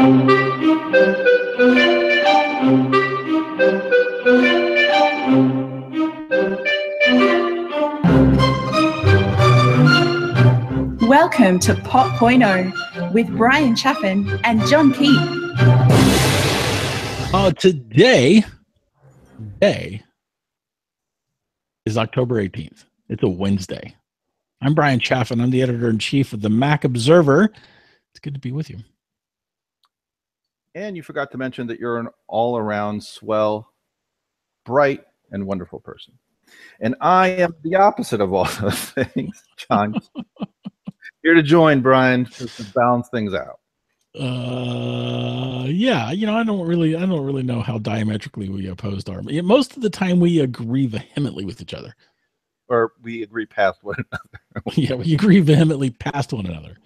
Welcome to pop.0 with Bryan Chaffin and John Kheit. Today is October 18th. It's a Wednesday. I'm Bryan Chaffin. I'm the editor-in-chief of the Mac Observer. It's good to be with you. And you forgot to mention that you're an all-around swell, bright, and wonderful person. And I am the opposite of all those things, John. Here to join, Bryan, just to balance things out. Yeah, you know, I don't really know how diametrically we opposed are. Most of the time we agree vehemently with each other. Or we agree past one another. Yeah, we agree vehemently past one another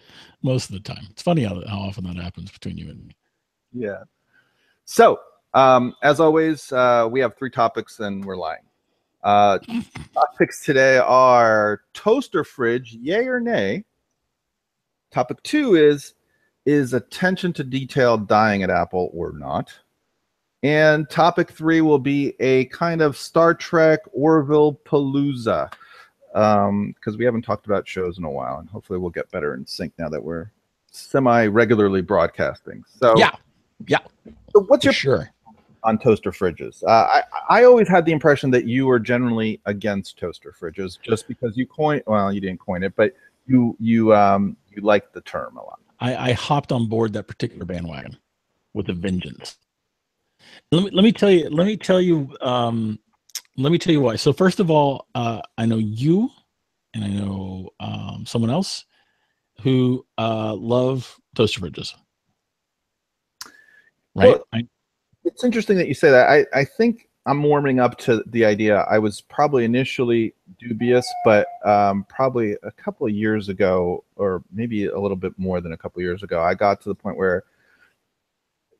most of the time. It's funny how often that happens between you and me. Yeah. So, as always, we have 3 topics and we're lying. Topics today are toaster fridge, yay or nay. Topic 2 is attention to detail dying at Apple or not. And topic 3 will be a kind of Star Trek Orville palooza, because we haven't talked about shows in a while, and hopefully we'll get better in sync now that we're semi-regularly broadcasting. So yeah. So what's your sure on toaster fridges? I always had the impression that you were generally against toaster fridges, just because you didn't coin it, but you liked the term a lot. I hopped on board that particular bandwagon with a vengeance. Let me tell you why. So first of all, I know you, and I know someone else who love toaster fridges. Right? Well, it's interesting that you say that. I think I'm warming up to the idea. I was probably initially dubious, but probably a couple of years ago, or maybe a little bit more than a couple of years ago, I got to the point where,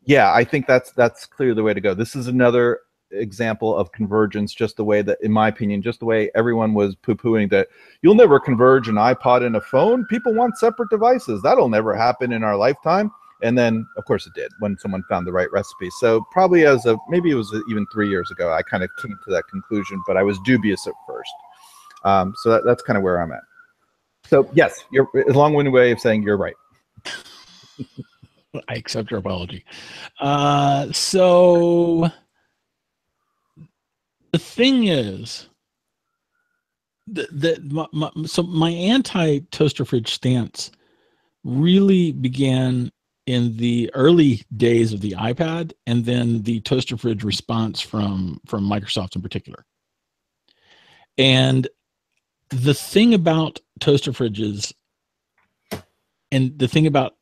yeah, I think that's clearly the way to go. This is another example of convergence, just the way that, in my opinion, just the way everyone was poo-pooing that you'll never converge an iPod and a phone. People want separate devices. That'll never happen in our lifetime. And then, of course, it did when someone found the right recipe. So probably maybe it was even 3 years ago, I kind of came to that conclusion, but I was dubious at first. So that's kind of where I'm at. So yes, you're a long-winded way of saying you're right. I accept your apology. So the thing is, my anti-toaster fridge stance really began in the early days of the iPad, and then the toaster fridge response from Microsoft in particular. And the thing about toaster fridges, and the thing about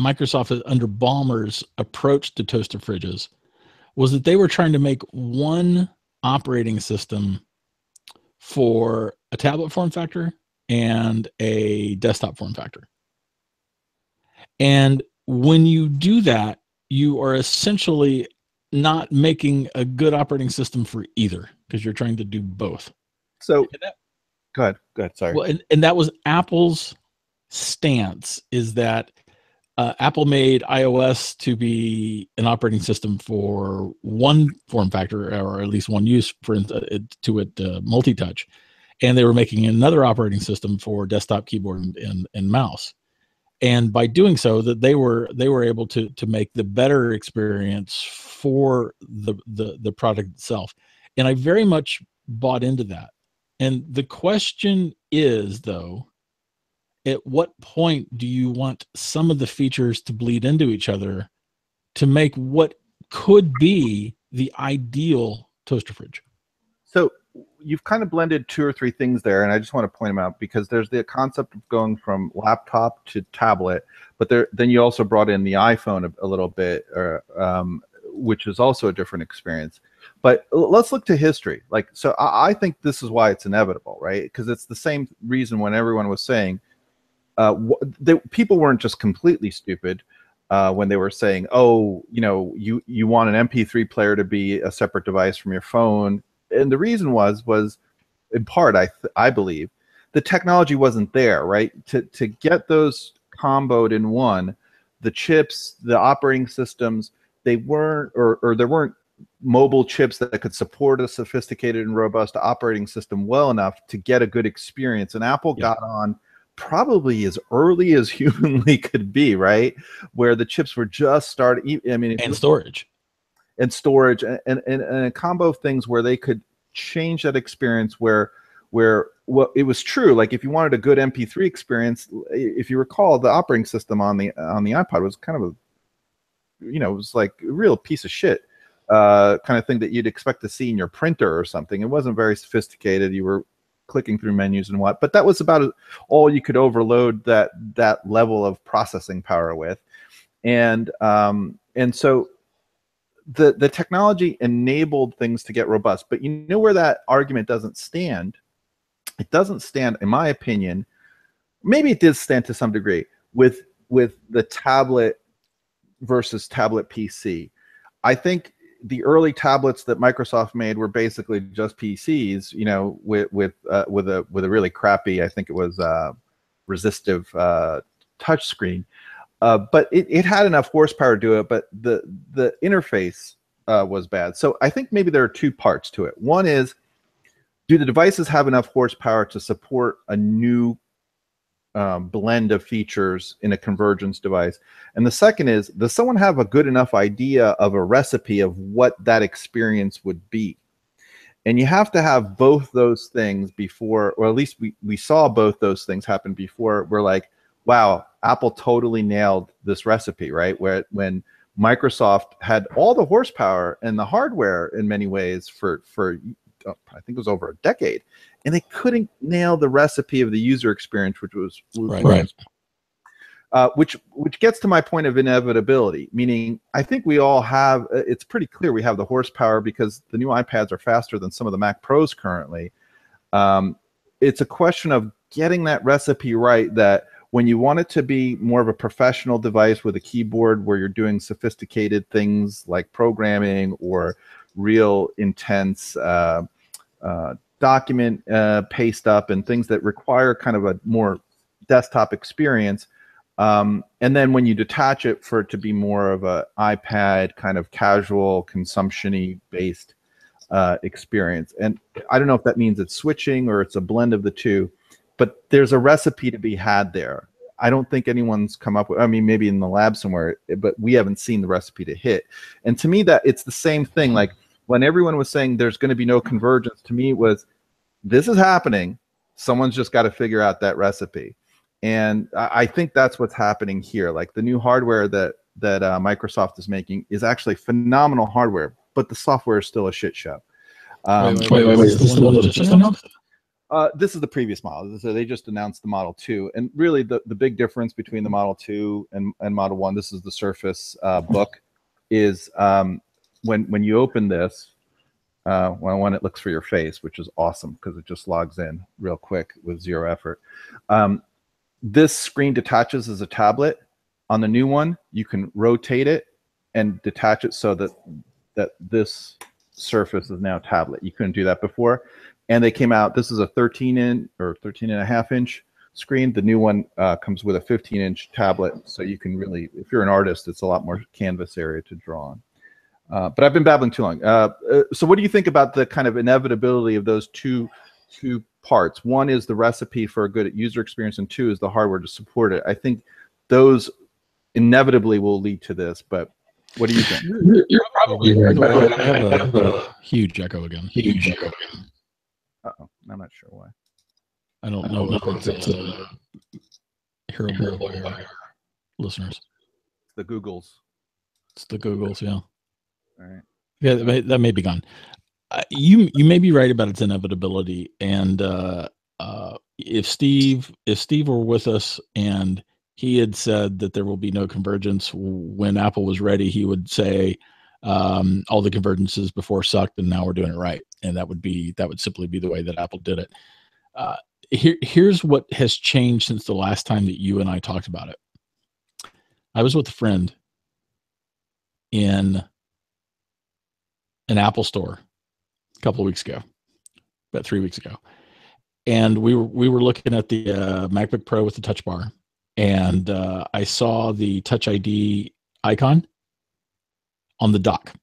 Microsoft under Ballmer's approach to toaster fridges, was that they were trying to make one operating system for a tablet form factor and a desktop form factor. And when you do that, you are essentially not making a good operating system for either, because you're trying to do both. So go ahead. Sorry. Well, and that was Apple's stance, is that Apple made iOS to be an operating system for one form factor, or at least one use multi-touch, and they were making another operating system for desktop keyboard and mouse. And by doing so, that they were able to make the better experience for the product itself. And I very much bought into that. And the question is, though, at what point do you want some of the features to bleed into each other to make what could be the ideal toaster fridge? So you've kind of blended 2 or 3 things there, and I just want to point them out, because there's the concept of going from laptop to tablet, but then you also brought in the iPhone a little bit, which is also a different experience. But let's look to history. So I think this is why it's inevitable, right? Because it's the same reason when everyone was saying, people weren't just completely stupid when they were saying, oh, you want an MP3 player to be a separate device from your phone. And the reason was in part, I believe, the technology wasn't there, right? To get those comboed in one, the chips, the operating systems, they weren't, or there weren't mobile chips that could support a sophisticated and robust operating system well enough to get a good experience. And Apple got on probably as early as humanly could be, right? Where the chips were just starting. I mean, and storage. And storage, and a combo of things where they could change that experience where well, it was true. Like if you wanted a good MP3 experience, if you recall, the operating system on the iPod was kind of it was like a real piece of shit kind of thing that you'd expect to see in your printer or something. It wasn't very sophisticated. You were clicking through menus and but that was about all you could overload that level of processing power with. And so the technology enabled things to get robust. But you know where that argument doesn't stand? It doesn't stand, in my opinion. Maybe it did stand to some degree with the tablet versus tablet PC. I think the early tablets that Microsoft made were basically just PCs, with a really crappy, I think it was resistive touch screen. But it had enough horsepower to do it, but the interface was bad. So I think maybe there are two parts to it. One is, do the devices have enough horsepower to support a new blend of features in a convergence device? And the second is, does someone have a good enough idea of a recipe of what that experience would be? And you have to have both those things before, or at least we saw both those things happen before we're like, wow, Apple totally nailed this recipe, right? When Microsoft had all the horsepower and the hardware in many ways for I think it was over a decade, and they couldn't nail the recipe of the user experience, which was right. Which gets to my point of inevitability, meaning I think we all have, it's pretty clear we have the horsepower because the new iPads are faster than some of the Mac Pros currently. It's a question of getting that recipe right, that when you want it to be more of a professional device with a keyboard where you're doing sophisticated things like programming or real intense document paste up and things that require kind of a more desktop experience, and then when you detach it for it to be more of a iPad kind of casual consumption-y based experience. And I don't know if that means it's switching or it's a blend of the two, but there's a recipe to be had there. I don't think anyone's come up with, I mean, maybe in the lab somewhere, but we haven't seen the recipe to hit. And to me, that it's the same thing. Like when everyone was saying there's going to be no convergence, to me it was, this is happening. Someone's just got to figure out that recipe. And I think that's what's happening here. Like the new hardware that Microsoft is making is actually phenomenal hardware, but the software is still a shit show. Wait. Is this the one that just announced? This is the previous model. So they just announced the Model 2. And really the big difference between the Model 2 and Model 1, this is the Surface Book, is when you open this, when it looks for your face, which is awesome because it just logs in real quick with zero effort. This screen detaches as a tablet. On the new one, you can rotate it and detach it so that this Surface is now a tablet. You couldn't do that before. And they came out, this is a 13-inch or 13.5-inch screen. The new one comes with a 15-inch tablet. So you can really, if you're an artist, it's a lot more canvas area to draw on. But I've been babbling too long. So what do you think about the kind of inevitability of those two parts? One is the recipe for a good user experience, and two is the hardware to support it. I think those inevitably will lead to this, but what do you think? You're probably right. I have a huge echo again. Huge echo again. Uh-oh, I'm not sure why. I don't know if it's hearable by our listeners. It's the Googles. It's the Googles, yeah. All right. Yeah, that may be gone. You may be right about its inevitability, and if Steve were with us and he had said that there will be no convergence when Apple was ready, he would say all the convergences before sucked, and now we're doing it right, and that would simply be the way that Apple did it. Here's what has changed since the last time that you and I talked about it. I was with a friend in an Apple store a couple of weeks ago, about 3 weeks ago, and we were looking at the MacBook Pro with the Touch Bar, and I saw the Touch ID icon on the dock.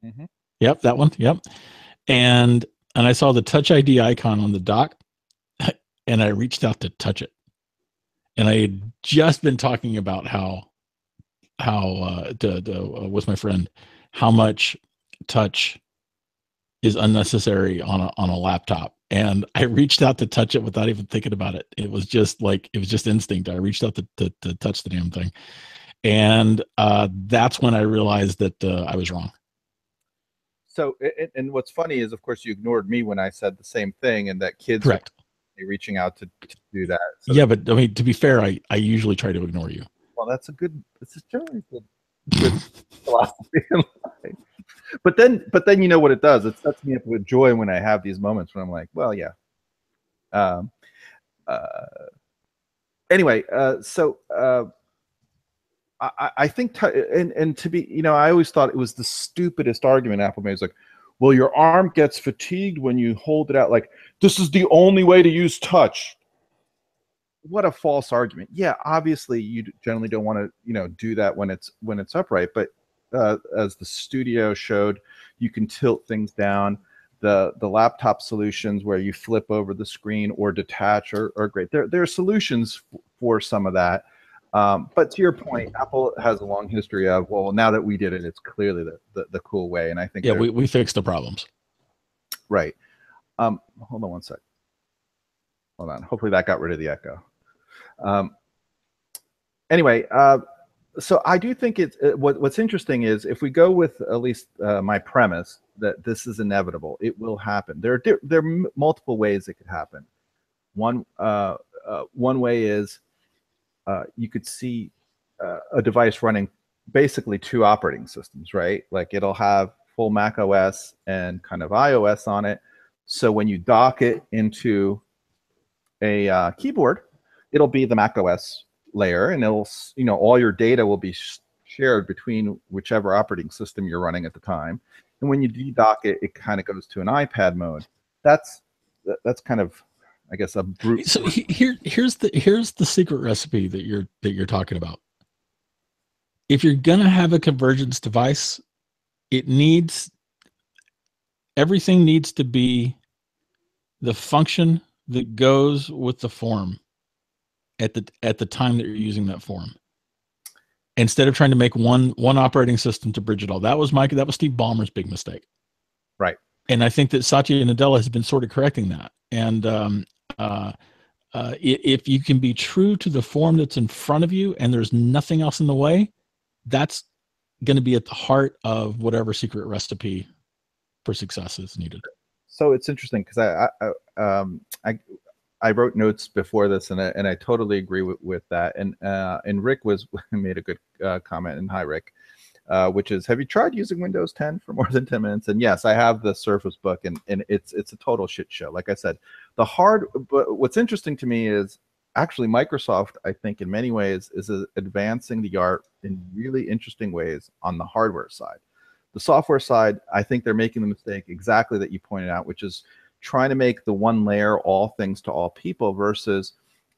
Mm-hmm. Yep, that one. Yep. And I saw the Touch ID icon on the dock, and I reached out to touch it. And I had just been talking about how with my friend, how much touch is unnecessary on a laptop. And I reached out to touch it without even thinking about it. It was just instinct. I reached out to touch the damn thing. And that's when I realized that I was wrong. So, and what's funny is, of course, you ignored me when I said the same thing, and that kids Correct. are reaching out to do that. So yeah, but I mean, to be fair, I usually try to ignore you. Well, that's generally good philosophy in life. But then you know what it does? It sets me up with joy when I have these moments when I'm like, well, yeah. Anyway, I think, and to be, I always thought it was the stupidest argument Apple made. It's like, well, your arm gets fatigued when you hold it out. Like, this is the only way to use touch. What a false argument. Yeah, obviously you generally don't want to, do that when it's upright. But as the studio showed, you can tilt things down. The laptop solutions where you flip over the screen or detach are great. There are solutions for some of that. But to your point, Apple has a long history of, well, now that we did it, it's clearly the cool way. And I think we fixed the problems. Right. Hold on one sec. Hold on. Hopefully that got rid of the echo. Anyway, so I do think what's interesting is if we go with at least my premise that this is inevitable, it will happen. There are multiple ways it could happen. One way is you could see a device running basically two operating systems, right? Like it'll have full Mac OS and kind of iOS on it. So when you dock it into a keyboard, it'll be the Mac OS layer, and it'll, all your data will be shared between whichever operating system you're running at the time. And when you de-dock it, it kind of goes to an iPad mode. That's kind of, I guess, a brute. So here's the secret recipe that you're talking about. If you're gonna have a convergence device, everything needs to be the function that goes with the form at the time that you're using that form, instead of trying to make one operating system to bridge it all. That was Steve Ballmer's big mistake. Right. And I think that Satya Nadella has been sort of correcting that. And if you can be true to the form that's in front of you and there's nothing else in the way, that's going to be at the heart of whatever secret recipe for success is needed. So it's interesting because I wrote notes before this, and I totally agree with that. And Rick made a good comment, and hi Rick, which is, have you tried using Windows 10 for more than 10 minutes? And yes, I have the Surface Book, and it's a total shit show. Like I said, but what's interesting to me is actually Microsoft, I think in many ways, is advancing the art in really interesting ways on the hardware side. The software side, I think they're making the mistake exactly that you pointed out, which is trying to make the one layer all things to all people versus,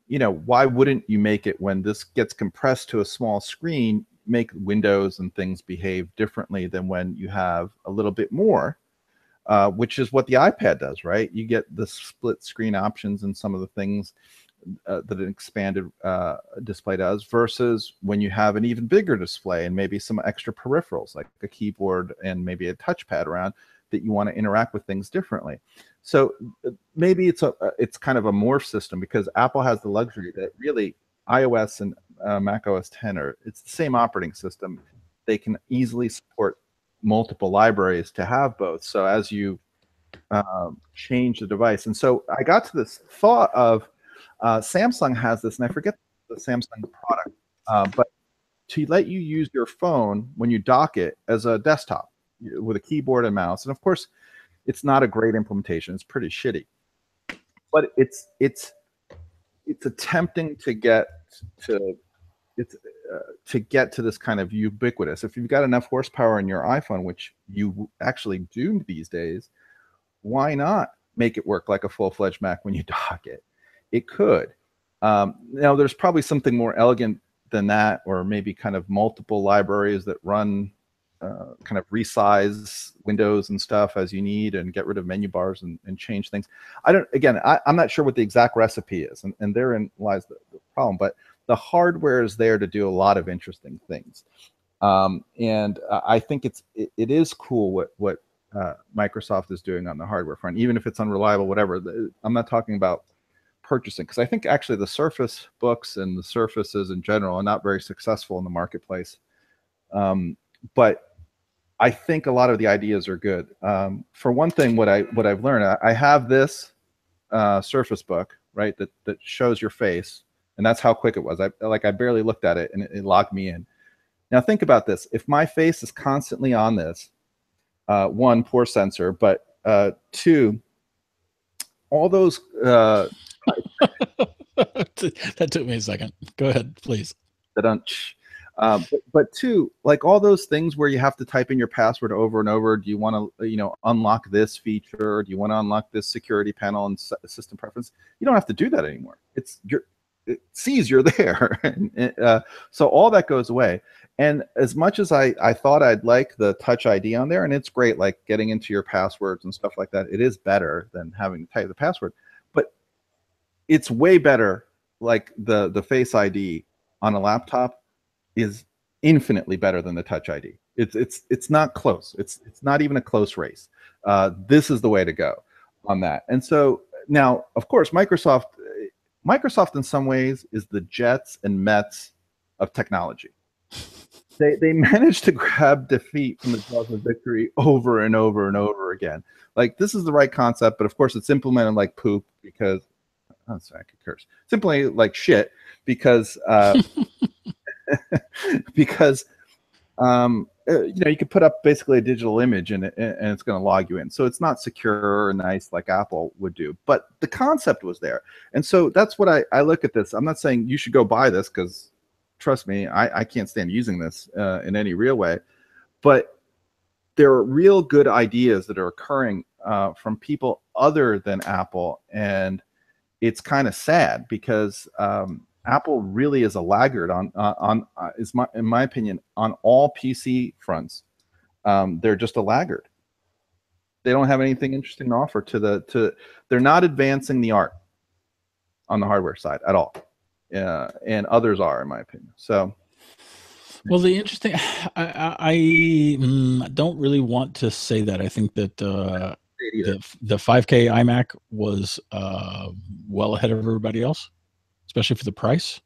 why wouldn't you make it when this gets compressed to a small screen, make Windows and things behave differently than when you have a little bit more, which is what the iPad does, right? You get the split screen options and some of the things that an expanded display does versus when you have an even bigger display and maybe some extra peripherals like a keyboard and maybe a touchpad around that you want to interact with things differently. So maybe it's kind of a morph system because Apple has the luxury that really iOS and Mac OS 10 it's the same operating system. They can easily support multiple libraries to have both. So as you change the device, and so I got to this thought of Samsung has this, and I forget the Samsung product, but to let you use your phone when you dock it as a desktop with a keyboard and mouse. And of course, it's not a great implementation. It's pretty shitty, but it's attempting to get to this kind of ubiquitous. If you've got enough horsepower in your iPhone, which you actually do these days, why not make it work like a full-fledged Mac when you dock it? It could. Now, there's probably something more elegant than that, or maybe kind of multiple libraries that run kind of resize windows and stuff as you need, and get rid of menu bars and change things. I'm not sure what the exact recipe is, and therein lies the problem, but the hardware is there to do a lot of interesting things. And I think it is cool what Microsoft is doing on the hardware front, even if it's unreliable, whatever. I'm not talking about purchasing, because I think actually the Surface Books and the Surfaces in general are not very successful in the marketplace. But I think a lot of the ideas are good. For one thing, what I've learned, I have this Surface Book, right, that shows your face, and that's how quick it was. I barely looked at it, and it logged me in. Now think about this: if my face is constantly on this, one, poor sensor, but two, all those. That took me a second. Go ahead, please. But two, like all those things where you have to type in your password over and over. Do you want to, unlock this feature? Do you want to unlock this security panel and system preference? You don't have to do that anymore. It sees you're there. So all that goes away. And as much as I thought I'd like the Touch ID on there, and it's great, like getting into your passwords and stuff like that, it is better than having to type the password. But it's way better, like the Face ID on a laptop is infinitely better than the Touch ID. It's not close. It's not even a close race. This is the way to go on that. And so now, of course, Microsoft in some ways is the Jets and Mets of technology. They managed to grab defeat from the jaws of victory over and over and over again. Like, this is the right concept, but of course it's implemented like poop, because sorry, I could curse. Simply like shit, because because you could put up basically a digital image and it's going to log you in. So it's not secure or nice like Apple would do, but the concept was there. And so that's what I look at this. I'm not saying you should go buy this, because trust me, I can't stand using this in any real way, but there are real good ideas that are occurring from people other than Apple. And it's kind of sad, because Apple really is a laggard in my opinion, on all PC fronts. They're just a laggard. They don't have anything interesting to offer they're not advancing the art on the hardware side at all. And others are, in my opinion. So, well, the interesting, I don't really want to say that. I think that the 5K iMac was well ahead of everybody else, especially for the price.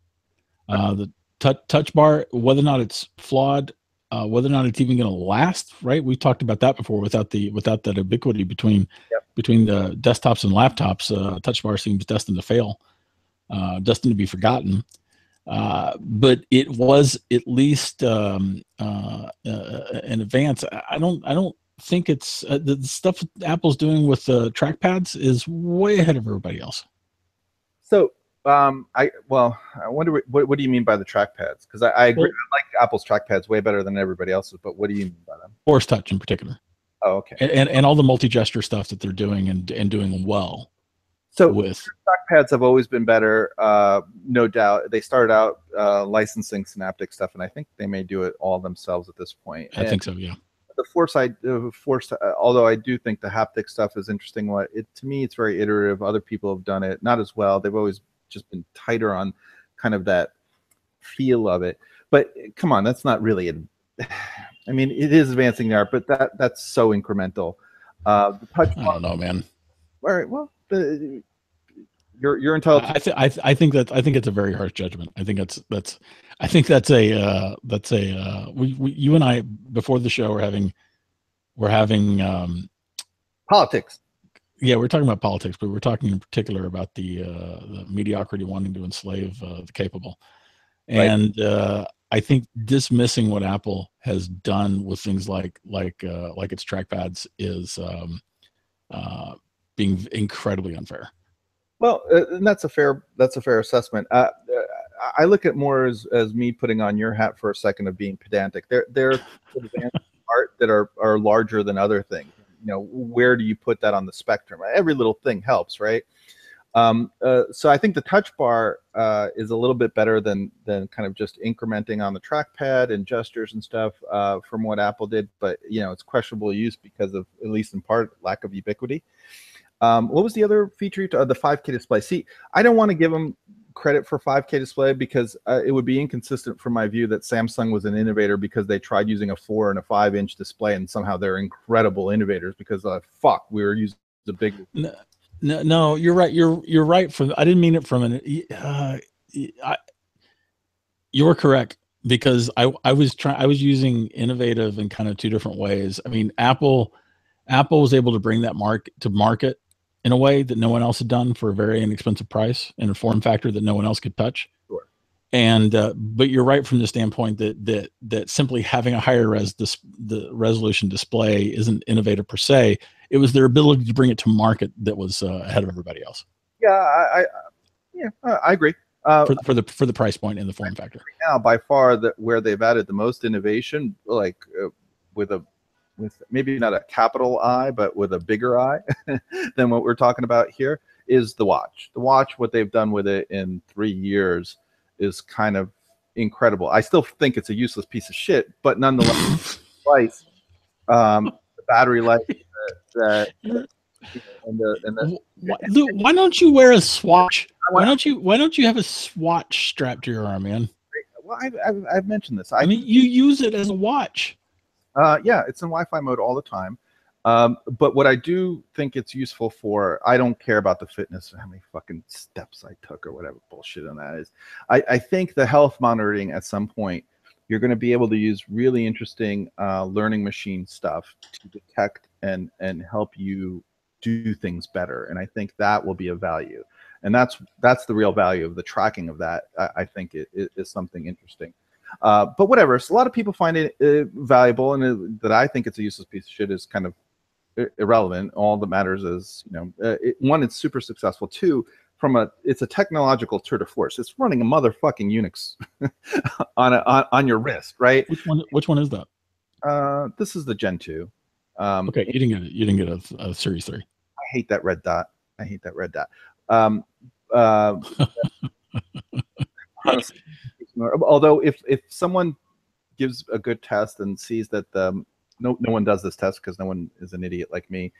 The touch bar, whether or not it's flawed, whether or not it's even going to last, right? We talked about that before. Without that ubiquity between the desktops and laptops, touch bar seems destined to fail, destined to be forgotten. But it was at least an advance. I don't think it's the stuff Apple's doing with the trackpads is way ahead of everybody else. So I wonder what do you mean by the trackpads? Because I agree, I like Apple's trackpads way better than everybody else's, but what do you mean by them? Force touch in particular. Oh, okay. And all the multi-gesture stuff that they're doing and doing well. So trackpads have always been better, no doubt. They started out licensing Synaptic stuff, and I think they may do it all themselves at this point. I think so, yeah. The Force, although I do think the haptic stuff is interesting. To me, it's very iterative. Other people have done it, not as well. They've always just been tighter on kind of that feel of it. But come on, that's not really I mean, it is advancing the art, but that's so incremental. The touch. I don't know, man. All right, well, you're entitled. I think it's a very harsh judgment. I think that's you and I before the show we're having politics. Yeah, we're talking about politics, but we're talking in particular about the mediocrity wanting to enslave the capable, and I think dismissing what Apple has done with things like its trackpads is being incredibly unfair. Well, and that's a fair assessment. I look at more as me putting on your hat for a second of being pedantic. They're advanced art that are larger than other things. Where do you put that on the spectrum? Every little thing helps, right? So I think the touch bar is a little bit better than kind of just incrementing on the trackpad and gestures and stuff from what Apple did. But it's questionable use because of, at least in part, lack of ubiquity. What was the other feature? The 5K display. See, I don't want to give them credit for 5K display because it would be inconsistent from my view that Samsung was an innovator because they tried using a 4 and a 5-inch display, and somehow they're incredible innovators because fuck, we were using the big. No, you're right. You're right. I didn't mean it from an. You're correct, because I was using innovative in kind of two different ways. I mean, Apple was able to bring that to market in a way that no one else had done for a very inexpensive price, in a form factor that no one else could touch. Sure. And but you're right from the standpoint that simply having a higher the resolution display isn't innovative per se. It was their ability to bring it to market that was ahead of everybody else. Yeah, I agree. For the price point and the form factor. Right now, by far, where they've added the most innovation, like with maybe not a capital I, but with a bigger I than what we're talking about here, is the watch. The watch, what they've done with it in 3 years is kind of incredible. I still think it's a useless piece of shit, but nonetheless, price, the battery life, why don't you wear a Swatch? Why don't you have a Swatch strapped to your arm, man? Well, I've mentioned this. I mean, you use it as a watch. Yeah, it's in Wi-Fi mode all the time. But what I do think it's useful for, I don't care about the fitness, how many fucking steps I took or whatever bullshit on that is. I think the health monitoring at some point, you're going to be able to use really interesting learning machine stuff to detect and help you do things better. And I think that will be of value. And that's the real value of the tracking of that. I think it is something interesting. But whatever. So a lot of people find it valuable, and that I think it's a useless piece of shit is kind of irrelevant. All that matters is, one, it's super successful. Two, it's a technological tour de force. It's running a motherfucking Unix on your wrist, right? Which one is that? This is the Gen 2. Okay, you didn't get a Series 3. I hate that red dot. Honestly, although if someone gives a good test and sees that no one does this test because no one is an idiot like me.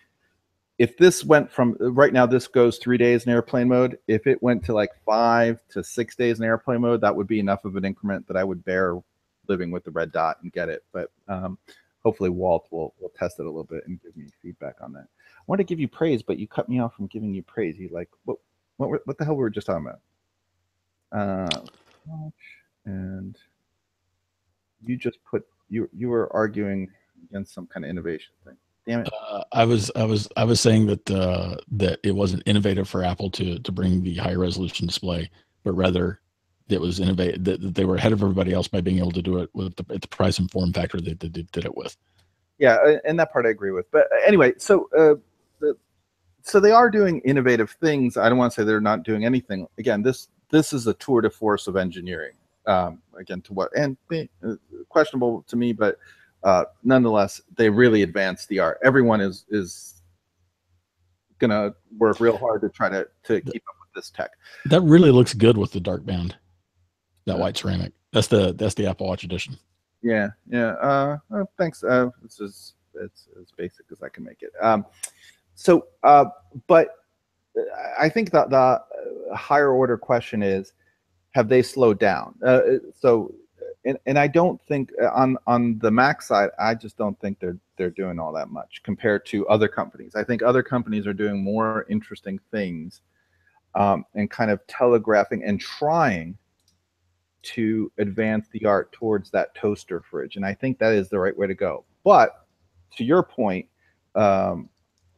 If this went from right now, this goes 3 days in airplane mode. If it went to like 5 to 6 days in airplane mode, that would be enough of an increment that I would bear living with the red dot and get it. But hopefully Walt will test it a little bit and give me feedback on that. I want to give you praise, but you cut me off from giving you praise. You like what the hell were we just talking about? And you just put you were arguing against some kind of innovation thing. Damn it! I was saying that that it wasn't innovative for Apple to bring the high resolution display, but rather it was innovative that they were ahead of everybody else by being able to do it with at the price and form factor that they did it with. Yeah, and that part I agree with. But anyway, so they are doing innovative things. I don't want to say they're not doing anything. Again, this is a tour de force of engineering. Again, to what and questionable to me, but nonetheless, they really advanced the art. Everyone is gonna work real hard to try to keep up with this tech. That really looks good with the dark band. That white ceramic. That's the Apple Watch edition. Yeah. Thanks. It's as basic as I can make it. But I think that the higher order question is, have they slowed down? And I don't think on the Mac side, I just don't think they're doing all that much compared to other companies. I think other companies are doing more interesting things and kind of telegraphing and trying to advance the art towards that toaster fridge. And I think that is the right way to go. But to your point that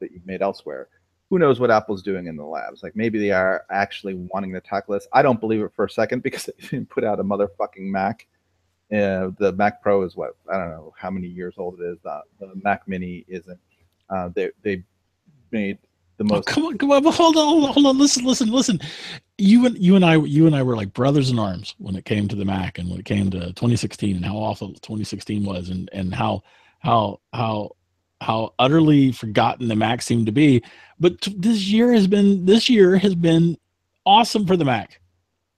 you've made elsewhere, who knows what Apple's doing in the labs? Like maybe they are actually wanting to tackle this. I don't believe it for a second because they didn't put out a motherfucking Mac. The Mac Pro is what, I don't know how many years old it is. The Mac Mini isn't. They made the most. Oh, come on! Hold on! Listen! You and I were like brothers in arms when it came to the Mac and when it came to 2016 and how awful 2016 was and how utterly forgotten the Mac seemed to be. But this year has been awesome for the Mac.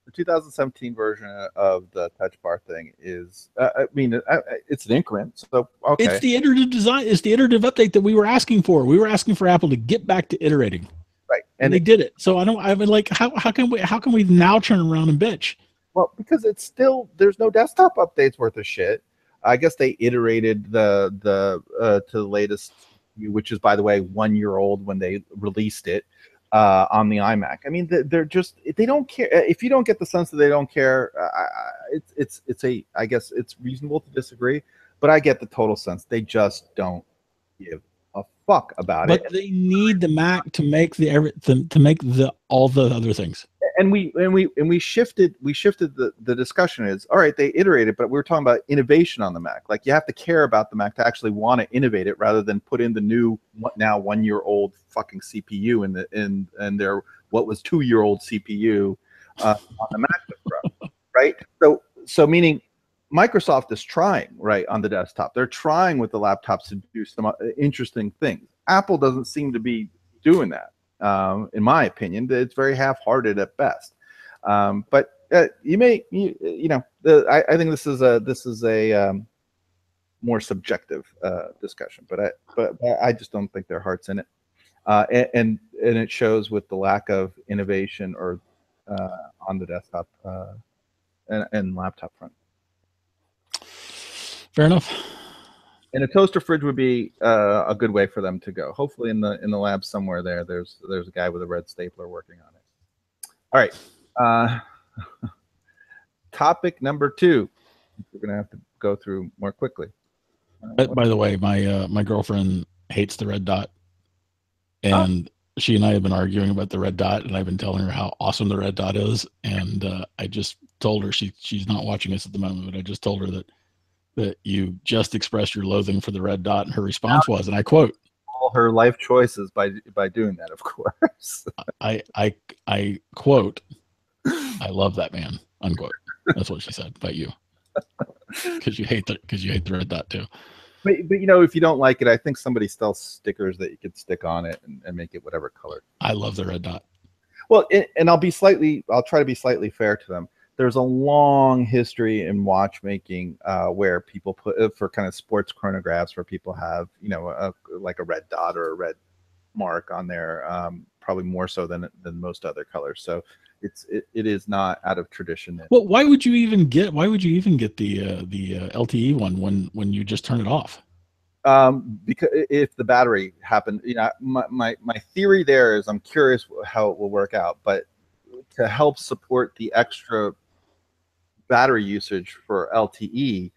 The 2017 version of the Touch Bar thing is, it's an increment. So okay, it's the iterative design. It's the iterative update that we were asking for. We were asking for Apple to get back to iterating, right? And they did it. So I've been like, how can we now turn around and bitch? Well, because it's still, there's no desktop updates worth of shit. I guess they iterated to the latest, which is, by the way, 1 year old when they released it on the iMac. I mean, they don't care. If you don't get the sense that they don't care, I guess it's reasonable to disagree, but I get the total sense they just don't give a fuck about it. But they need the Mac to make all the other things. And we shifted the discussion is, all right, they iterated, but we were talking about innovation on the Mac. Like, you have to care about the Mac to actually want to innovate it, rather than put in the new, now 1 year old fucking CPU in their what was 2 year old CPU on the MacBook Pro, right? So meaning Microsoft is trying, right, on the desktop. They're trying with the laptops to do some interesting things. Apple doesn't seem to be doing that. In my opinion, it's very half-hearted at best. But I think this is a more subjective discussion. But I just don't think their heart's in it, and it shows with the lack of innovation or on the desktop and laptop front. Fair enough. And a toaster fridge would be a good way for them to go. Hopefully, in the lab somewhere there's a guy with a red stapler working on it. All right. Topic number 2. We're gonna have to go through more quickly. By the way, my girlfriend hates the red dot, and she and I have been arguing about the red dot, and I've been telling her how awesome the red dot is. And I just told her, she's not watching us at the moment, but I just told her that you just expressed your loathing for the red dot, and her response was, and I quote, all her life choices by doing that, of course. I quote, I love that man, unquote. That's what she said about you, because you hate the red dot too. But if you don't like it, I think somebody sells stickers that you could stick on it and make it whatever color. I love the red dot. Well, and I'll try to be slightly fair to them. There's a long history in watchmaking where people put for kind of sports chronographs, where people have like a red dot or a red mark on there, probably more so than most other colors. So it is not out of tradition. Well, why would you even get the LTE one when you just turn it off? Because if the battery happened, my theory there is, I'm curious how it will work out, but to help support the extra battery usage for LTE,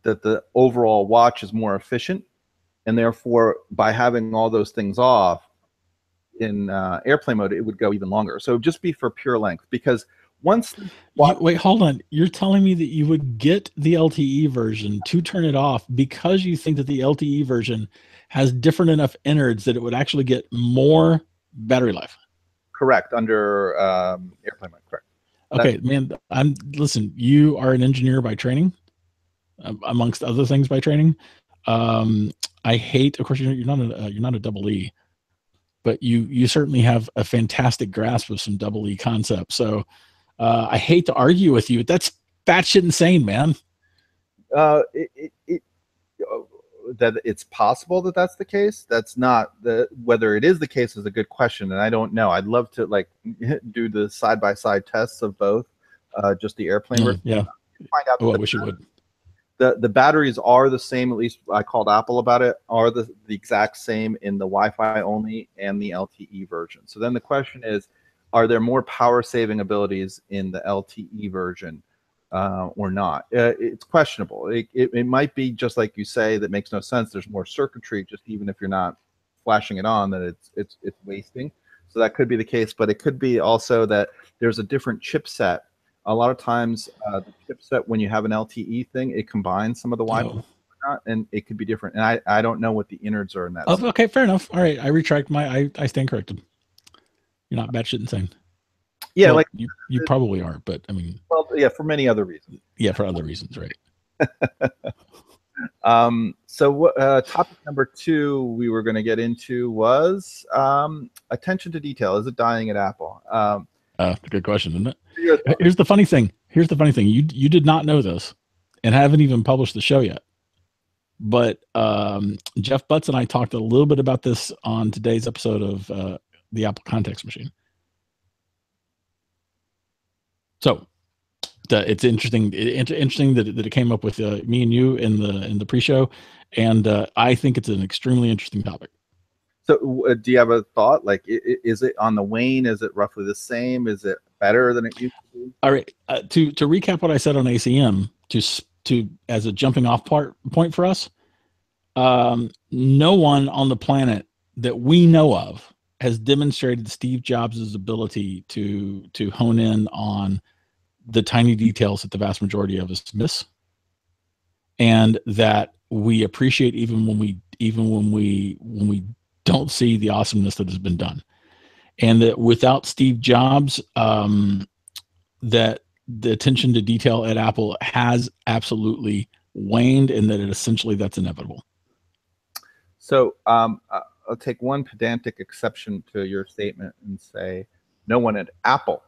that the overall watch is more efficient, and therefore by having all those things off in airplane mode, it would go even longer. So just be for pure length, because once wait, hold on, you're telling me that you would get the LTE version to turn it off because you think that the LTE version has different enough innards that it would actually get more battery life? Correct, under airplane mode, correct. Okay, man, listen, you are an engineer by training, amongst other things by training. I hate, of course, you're not a double E, but you certainly have a fantastic grasp of some double E concepts. So I hate to argue with you. That's batshit insane, man. That it's possible that that's the case. That's not whether it is the case is a good question, and I don't know. I'd love to do the side-by-side tests of both, just the airplane version. Yeah. Find out. I wish you would. The batteries are the same. At least I called Apple about it. Are the exact same in the Wi-Fi only and the LTE version. So then the question is, are there more power-saving abilities in the LTE version? Or not. It's questionable. It might be just like you say, that makes no sense. There's more circuitry, just even if you're not flashing it on, that it's wasting. So that could be the case, but it could be also that there's a different chipset. A lot of times, the chipset, when you have an LTE thing, it combines some of the Wi-Fi, and it could be different. And I don't know what the innards are in that. Oh, okay, fair enough. All right, I retract I stand corrected. You're not batshit insane. Yeah, well, you probably are, but I mean, well, yeah, for many other reasons. Yeah, for other reasons, right? Topic number 2 we were going to get into was attention to detail. Is it dying at Apple? That's a good question, isn't it? Here's the funny thing. You did not know this and haven't even published the show yet. But Jeff Butts and I talked a little bit about this on today's episode of the Apple Context Machine. So it's interesting. Interesting that it came up with me and you in the pre-show, and I think it's an extremely interesting topic. So, do you have a thought? Like, is it on the wane? Is it roughly the same? Is it better than it used to be? All right. To recap what I said on ACM, to as a jumping off point for us, no one on the planet that we know of has demonstrated Steve Jobs' ability to hone in on the tiny details that the vast majority of us miss, and that we appreciate even when we don't see the awesomeness that has been done. And that without Steve Jobs, that the attention to detail at Apple has absolutely waned, and that that's inevitable. So I'll take one pedantic exception to your statement and say no one at Apple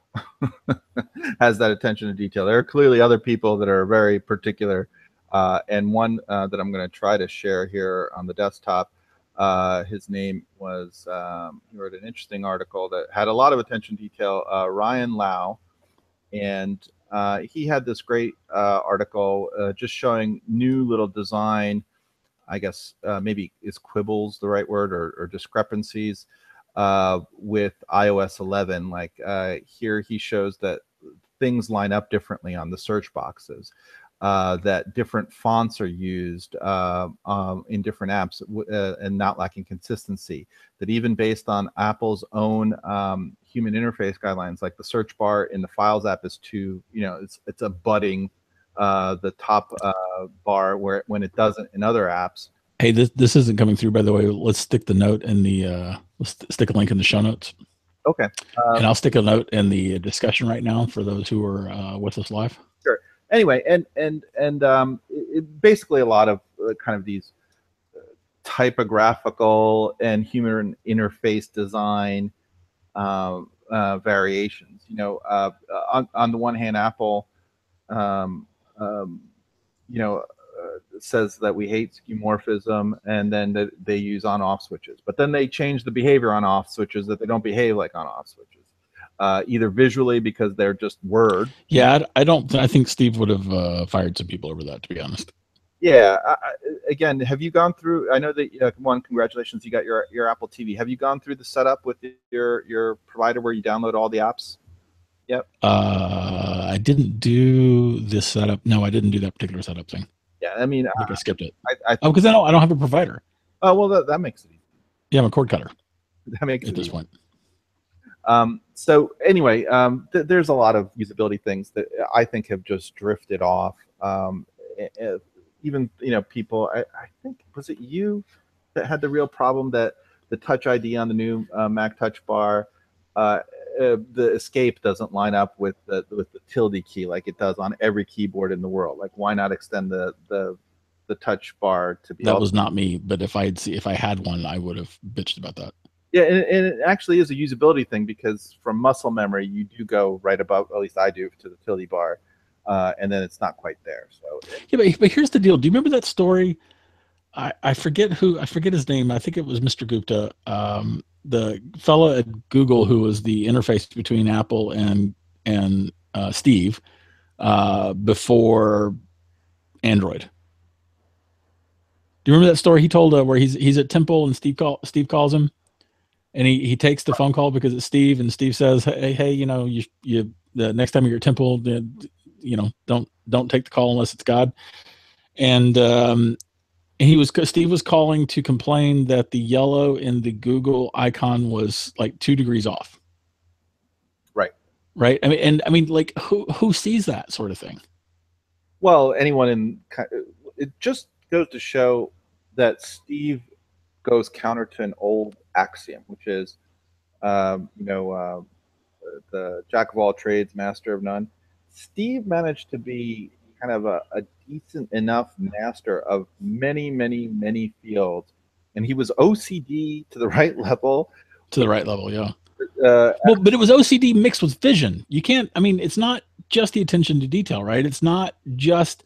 has that attention to detail. There are clearly other people that are very particular, and one that I'm going to try to share here on the desktop. His name was, he wrote an interesting article that had a lot of attention to detail, Ryan Lau, and he had this great article just showing new little design, I guess maybe is quibbles the right word, or discrepancies with iOS 11. Like here he shows that things line up differently on the search boxes. That different fonts are used in different apps and not lacking consistency. That even based on Apple's own human interface guidelines, like the search bar in the Files app is it's abutting the top bar when it doesn't in other apps. Hey, this isn't coming through, by the way. Let's stick the note in the let's stick a link in the show notes. Okay. And I'll stick a note in the discussion right now for those who are with us live. Sure. Anyway, basically a lot of kind of these typographical and human interface design variations. On the one hand, Apple, says that we hate skeuomorphism, and then they use on-off switches. But then they change the behavior on-off switches that they don't behave like on-off switches. Either visually because they're just word. Yeah, I think Steve would have fired some people over that, to be honest. Yeah. Again, have you gone through? I know that congratulations, you got your Apple TV. Have you gone through the setup with your provider where you download all the apps? Yep. I didn't do this setup. No, I didn't do that particular setup thing. Yeah, I mean, I think I skipped it. Because I don't have a provider. Oh well, that makes it easy. Yeah, I'm a cord cutter. That makes it at this easy. point. So anyway, there's a lot of usability things that I think have just drifted off. Even people. I think, was it you that had the real problem that the Touch ID on the new Mac Touch Bar, the escape doesn't line up with the tilde key like it does on every keyboard in the world. Like, why not extend the Touch Bar to be? That was not me, but if I had one, I would have bitched about that. Yeah, and it actually is a usability thing, because from muscle memory, you do go right above, at least I do, to the tilde bar, and then it's not quite there. So yeah, but here's the deal. Do you remember that story? I forget his name. I think it was Mr. Gupta, the fella at Google who was the interface between Apple and Steve before Android. Do you remember that story he told where he's at Temple and Steve calls him, and he takes the phone call because it's Steve, and Steve says, hey, you the next time you're at Temple, don't take the call unless it's God. And Steve was calling to complain that the yellow in the Google icon was like 2 degrees off. Right. I mean, like who sees that sort of thing? Well, anyone it just goes to show that Steve goes counter to an old axiom, which is, the jack of all trades, master of none. Steve managed to be kind of a decent enough master of many, many, many fields. And he was OCD to the right level. To the right level, yeah. Well, but it was OCD mixed with vision. You can't, I mean, it's not just the attention to detail, right? It's not just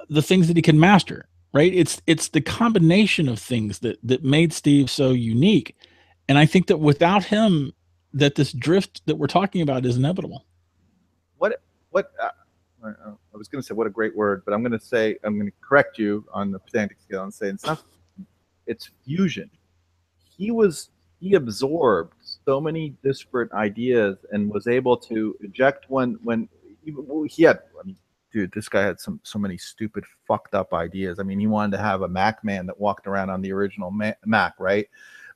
the things that he can master, right? It's the combination of things that made Steve so unique. And I think that without him, that this drift that we're talking about is inevitable. I was going to say what a great word, but I'm going to correct you on the pedantic scale and say it's fusion. He absorbed so many disparate ideas and was able to eject when he had. I mean, dude, this guy had so many stupid, fucked up ideas. I mean, he wanted to have a Mac man that walked around on the original Mac, right?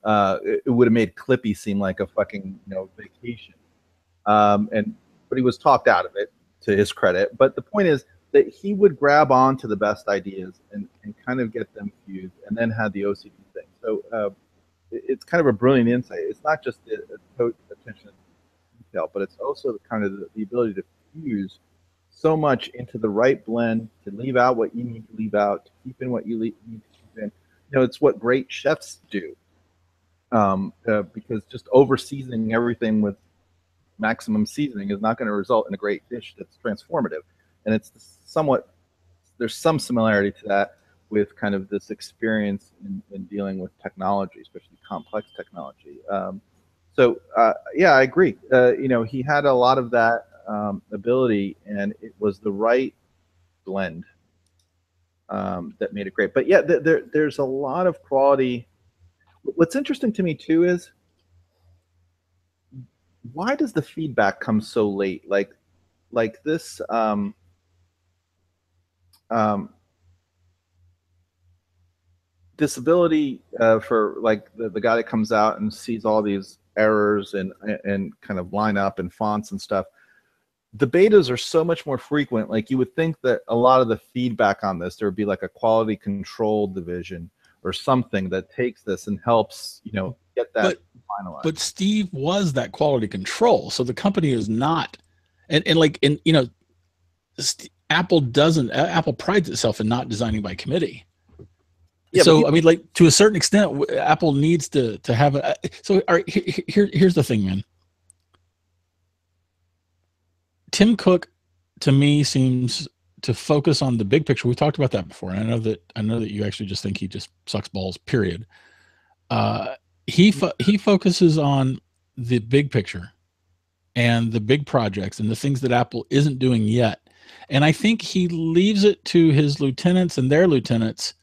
It would have made Clippy seem like a fucking vacation. But he was talked out of it, to his credit. But the point is that he would grab on to the best ideas and kind of get them fused, and then had the OCD thing. So it's kind of a brilliant insight. It's not just the attention to detail, but it's also the ability to fuse so much into the right blend, to leave out what you need to leave out, to keep in what you need to keep in. It's what great chefs do. Because just over seasoning everything with maximum seasoning is not going to result in a great dish that's transformative. And it's there's some similarity to that with kind of this experience in dealing with technology, especially complex technology. Yeah, I agree. He had a lot of that ability, and it was the right blend that made it great. But yeah, there's a lot of quality. What's interesting to me too is, why does the feedback come so late? Like this disability for like the guy that comes out and sees all these errors and kind of line up and fonts and stuff. The betas are so much more frequent. Like, you would think that a lot of the feedback on this, there would be like a quality control division or something that takes this and helps, get that finalized. But Steve was that quality control. So the company is not, Apple prides itself in not designing by committee. Yeah, so I mean, like, to a certain extent, Apple needs to have a. So all right, here's the thing, man. Tim Cook, to me, seems to focus on the big picture. We talked about that before, and I know that you actually just think he just sucks balls. Period. He focuses on the big picture and the big projects and the things that Apple isn't doing yet. And I think he leaves it to his lieutenants and their lieutenants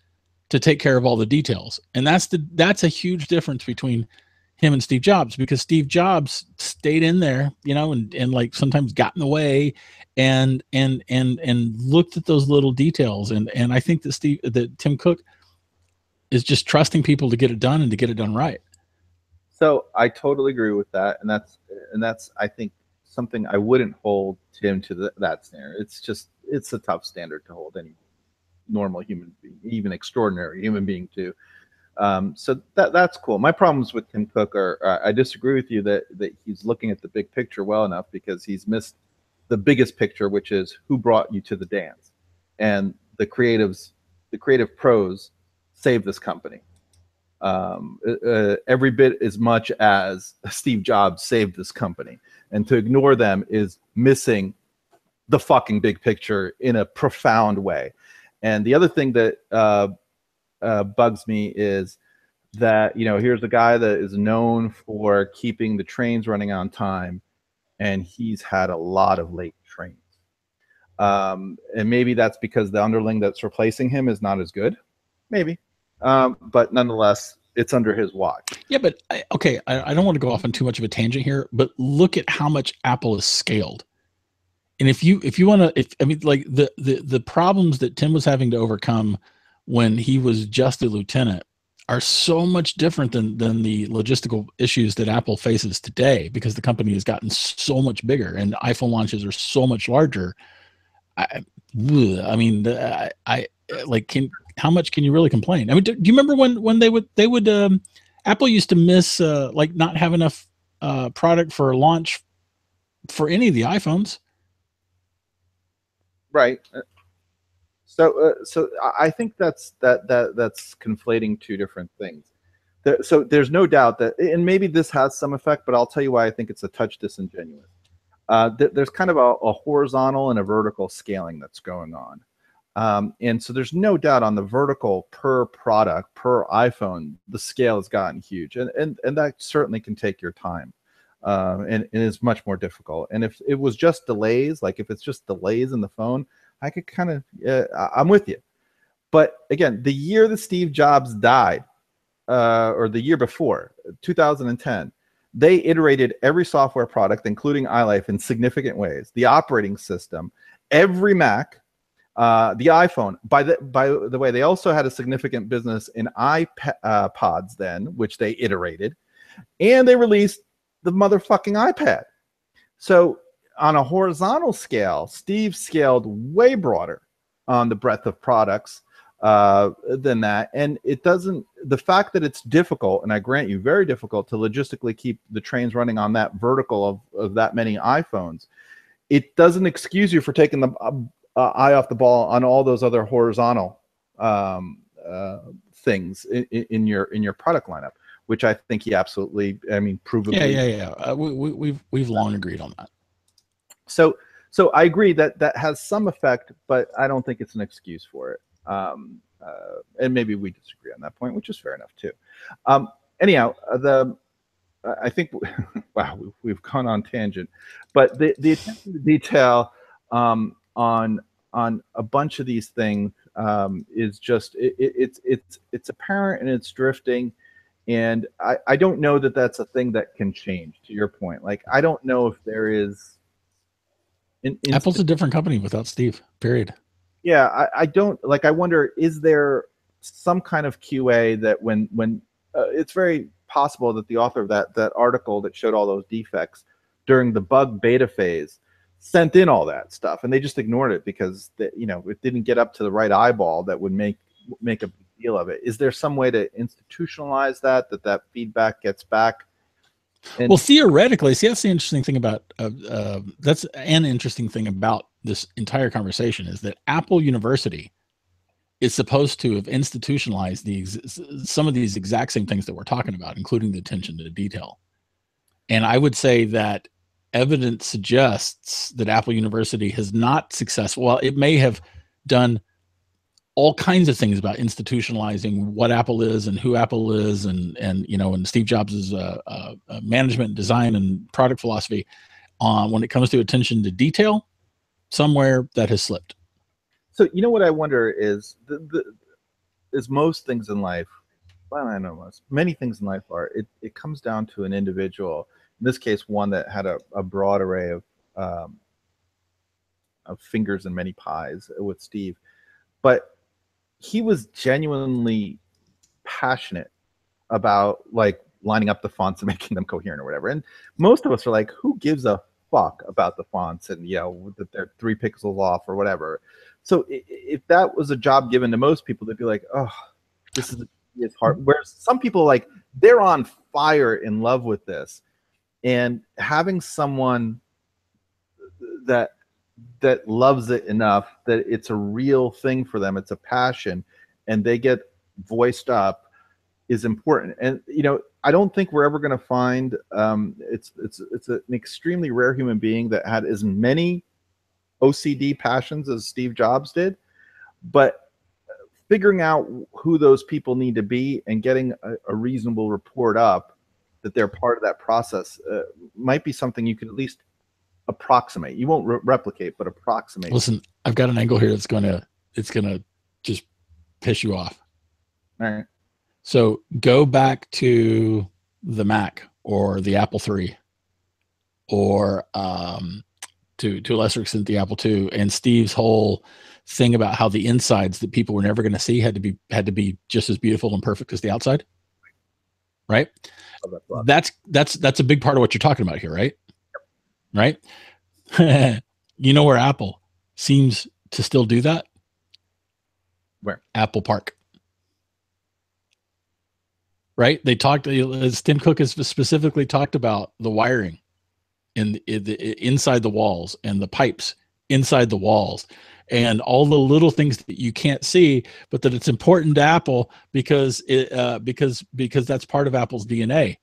to take care of all the details. And that's a huge difference between him and Steve Jobs, because Steve Jobs stayed in there, and like sometimes got in the way and looked at those little details. And I think that Tim Cook is just trusting people to get it done and to get it done right. So I totally agree with that. And that's, I think, something I wouldn't hold Tim to that standard. It's a tough standard to hold any normal human being, even extraordinary human being, to. So that's cool. My problems with Tim Cook are, I disagree with you that he's looking at the big picture well enough, because he's missed the biggest picture, which is who brought you to the dance. And the creative pros saved this company. Every bit as much as Steve Jobs saved this company. And to ignore them is missing the fucking big picture in a profound way. And the other thing that bugs me is that, here's a guy that is known for keeping the trains running on time, and he's had a lot of late trains. And maybe that's because the underling that's replacing him is not as good. Maybe. But nonetheless, it's under his watch. Yeah, but I don't want to go off on too much of a tangent here, but look at how much Apple has scaled. And if you want to, like the problems that Tim was having to overcome when he was just a lieutenant are so much different than the logistical issues that Apple faces today, because the company has gotten so much bigger and iPhone launches are so much larger. How much can you really complain? I mean, do you remember when they would Apple used to miss like not have enough product for launch for any of the iPhones? Right. So I think that's conflating two different things. So there's no doubt that, and maybe this has some effect, but I'll tell you why I think it's a touch disingenuous. There's kind of a horizontal and a vertical scaling that's going on. And so there's no doubt on the vertical per product, per iPhone, the scale has gotten huge. And that certainly can take your time. And is much more difficult. And if it was just delays, like if it's just delays in the phone, I could kind of, I'm with you. But again, the year that Steve Jobs died, or the year before, 2010, they iterated every software product, including iLife, in significant ways. The operating system, every Mac, the iPhone. By the way, they also had a significant business in iPods then, which they iterated, and they released the motherfucking iPad. So on a horizontal scale, Steve scaled way broader on the breadth of products than that. And it doesn't, the fact that it's difficult, and I grant you, very difficult to logistically keep the trains running on that vertical of that many iPhones, it doesn't excuse you for taking the eye off the ball on all those other horizontal things in your product lineup, which I think he absolutely, I mean, provably. Yeah. We've long agreed on that. So I agree that has some effect, but I don't think it's an excuse for it. And maybe we disagree on that point, which is fair enough too. Anyhow, I think, wow, we've gone on tangent, but the attention to detail on a bunch of these things is just it's apparent and it's drifting. And I don't know that that's a thing that can change, to your point. Like, I don't know if there is Apple's a different company without Steve, period. Yeah, I don't, like, I wonder, is there some kind of QA that when it's very possible that the author of that article that showed all those defects during the bug beta phase sent in all that stuff, and they just ignored it because it didn't get up to the right eyeball that would make a big deal of it. Is there some way to institutionalize that feedback gets back? Well, theoretically, see, that's the interesting thing about that's an interesting thing about this entire conversation is that Apple University is supposed to have institutionalized some of these exact same things that we're talking about, including the attention to detail. And I would say that evidence suggests that Apple University has not successful. Well, it may have done all kinds of things about institutionalizing what Apple is and who Apple is, and Steve Jobs' management, design, and product philosophy when it comes to attention to detail. Somewhere that has slipped. So what I wonder is, is most things in life, well, I know many things in life are, it comes down to an individual. In this case, one that had a broad array of fingers in many pies with Steve, but he was genuinely passionate about like lining up the fonts and making them coherent or whatever. And most of us are like, who gives a fuck about the fonts and that they're 3 pixels off or whatever. So if that was a job given to most people, they'd be like, oh, this is hard. Whereas some people, like, they're on fire in love with this, and having someone that loves it enough that it's a real thing for them, it's a passion, and they get voiced up is important. And I don't think we're ever going to find it's an extremely rare human being that had as many OCD passions as Steve Jobs did, but figuring out who those people need to be and getting a reasonable report up that they're part of that process might be something you can at least approximate. You won't replicate, but approximate. Listen, I've got an angle here that's gonna just piss you off. All right. So go back to the Mac or the Apple III, or to a lesser extent the Apple II, and Steve's whole thing about how the insides that people were never going to see had to be just as beautiful and perfect as the outside, right? That's a big part of what you're talking about here, right? Right? Where Apple seems to still do that? Where? Apple Park. Right? They talked, Tim Cook has specifically talked about the wiring in the inside the walls and the pipes inside the walls, and all the little things that you can't see, but that it's important to Apple because because that's part of Apple's DNA.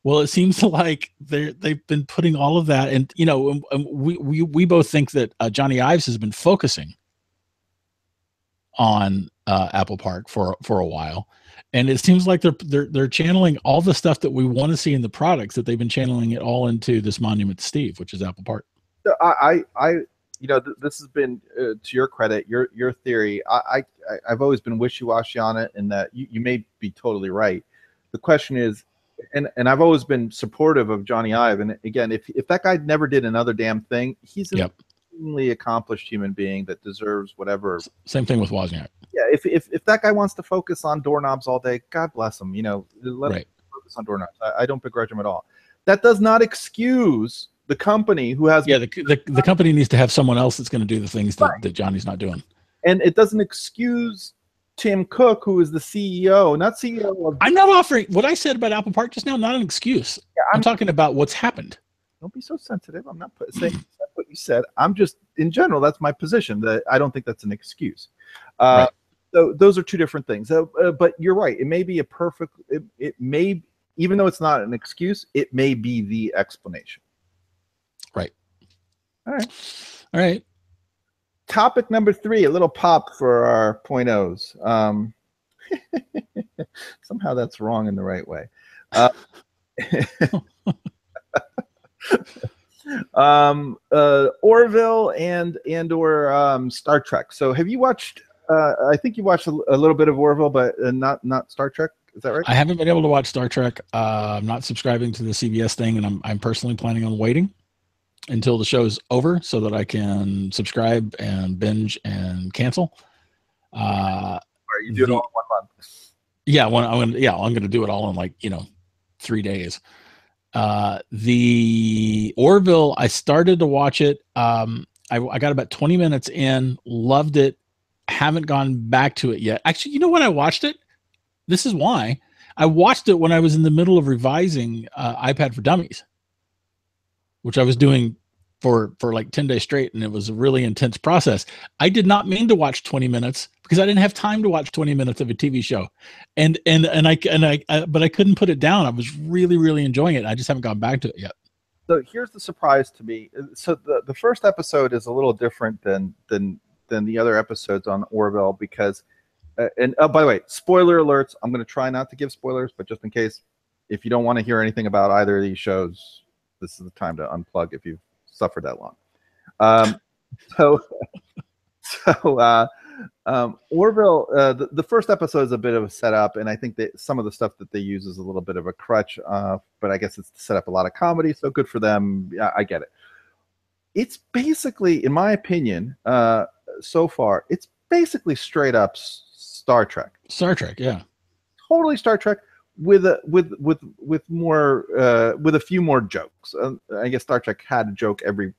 Well, it seems like they've been putting all of that, and we both think that Johnny Ives has been focusing on Apple Park for a while, and it seems like they're channeling all the stuff that we want to see in the products, that they've been channeling it all into this monument to Steve, which is Apple Park. So this has been to your credit, your theory. I've always been wishy-washy on it, and that you may be totally right. The question is, and I've always been supportive of Johnny Ive. And again, if that guy never did another damn thing, he's an extremely accomplished human being that deserves whatever. Same thing with Wozniak. Yeah, if that guy wants to focus on doorknobs all day, God bless him. Let him focus on doorknobs. I don't begrudge him at all. That does not excuse the company who has. Yeah, the company needs to have someone else that's going to do the things that Johnny's not doing. And it doesn't excuse Tim Cook, who is the CEO, not CEO of. I'm not offering what I said about Apple Park just now, not an excuse. Yeah, I'm talking about what's happened. Don't be so sensitive. I'm not saying that's what you said. I'm just, in general, that's my position. That I don't think that's an excuse. Right. So those are two different things. But you're right. It may be a perfect. It may, even though it's not an excuse, it may be the explanation. Right. All right. All right. Topic number 3, a little pop for our .0s. Somehow that's wrong in the right way. Orville and or Star Trek. So have you watched? I think you watched a little bit of Orville, but not Star Trek. Is that right? I haven't been able to watch Star Trek. I'm not subscribing to the CBS thing, and I'm personally planning on waiting until the show's over so that I can subscribe and binge and cancel. You do it all in 1 month. Yeah, I'm going to do it all in 3 days. The Orville, I started to watch it. I got about 20 minutes in, loved it. Haven't gone back to it yet. Actually, you know when I watched it? This is why. I watched it when I was in the middle of revising iPad for Dummies, which I was doing for like 10 days straight, and it was a really intense process. I did not mean to watch 20 minutes because I didn't have time to watch 20 minutes of a TV show, but I couldn't put it down. I was really, really enjoying it. I just haven't gone back to it yet. So here's the surprise to me. So the first episode is a little different than the other episodes on Orville because, and oh, by the way, spoiler alerts. I'm going to try not to give spoilers, but just in case, if you don't want to hear anything about either of these shows, this is the time to unplug if you've suffered that long. Orville, the first episode is a bit of a setup, and I think that some of the stuff that they use is a little bit of a crutch, but I guess it's to set up a lot of comedy, so good for them. Yeah, I get it. It's basically, in my opinion, so far, it's basically straight up Star Trek. Star Trek, yeah. Totally Star Trek. With more with a few more jokes. I guess Star Trek had a joke every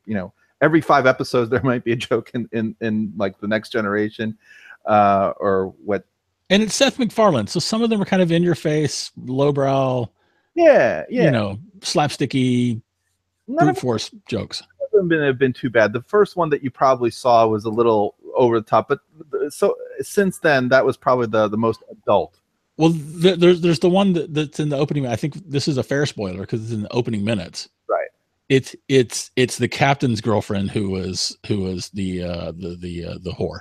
5 episodes. There might be a joke in like the Next Generation, or what. And it's Seth MacFarlane, so some of them are kind of in your face, lowbrow. Yeah. Slapsticky, brute force jokes. None of them have been too bad. The first one that you probably saw was a little over the top, but so since then that was probably the most adult. Well, there's the one that's in the opening. I think this is a fair spoiler because it's in the opening minutes. Right. It's the captain's girlfriend who was the whore.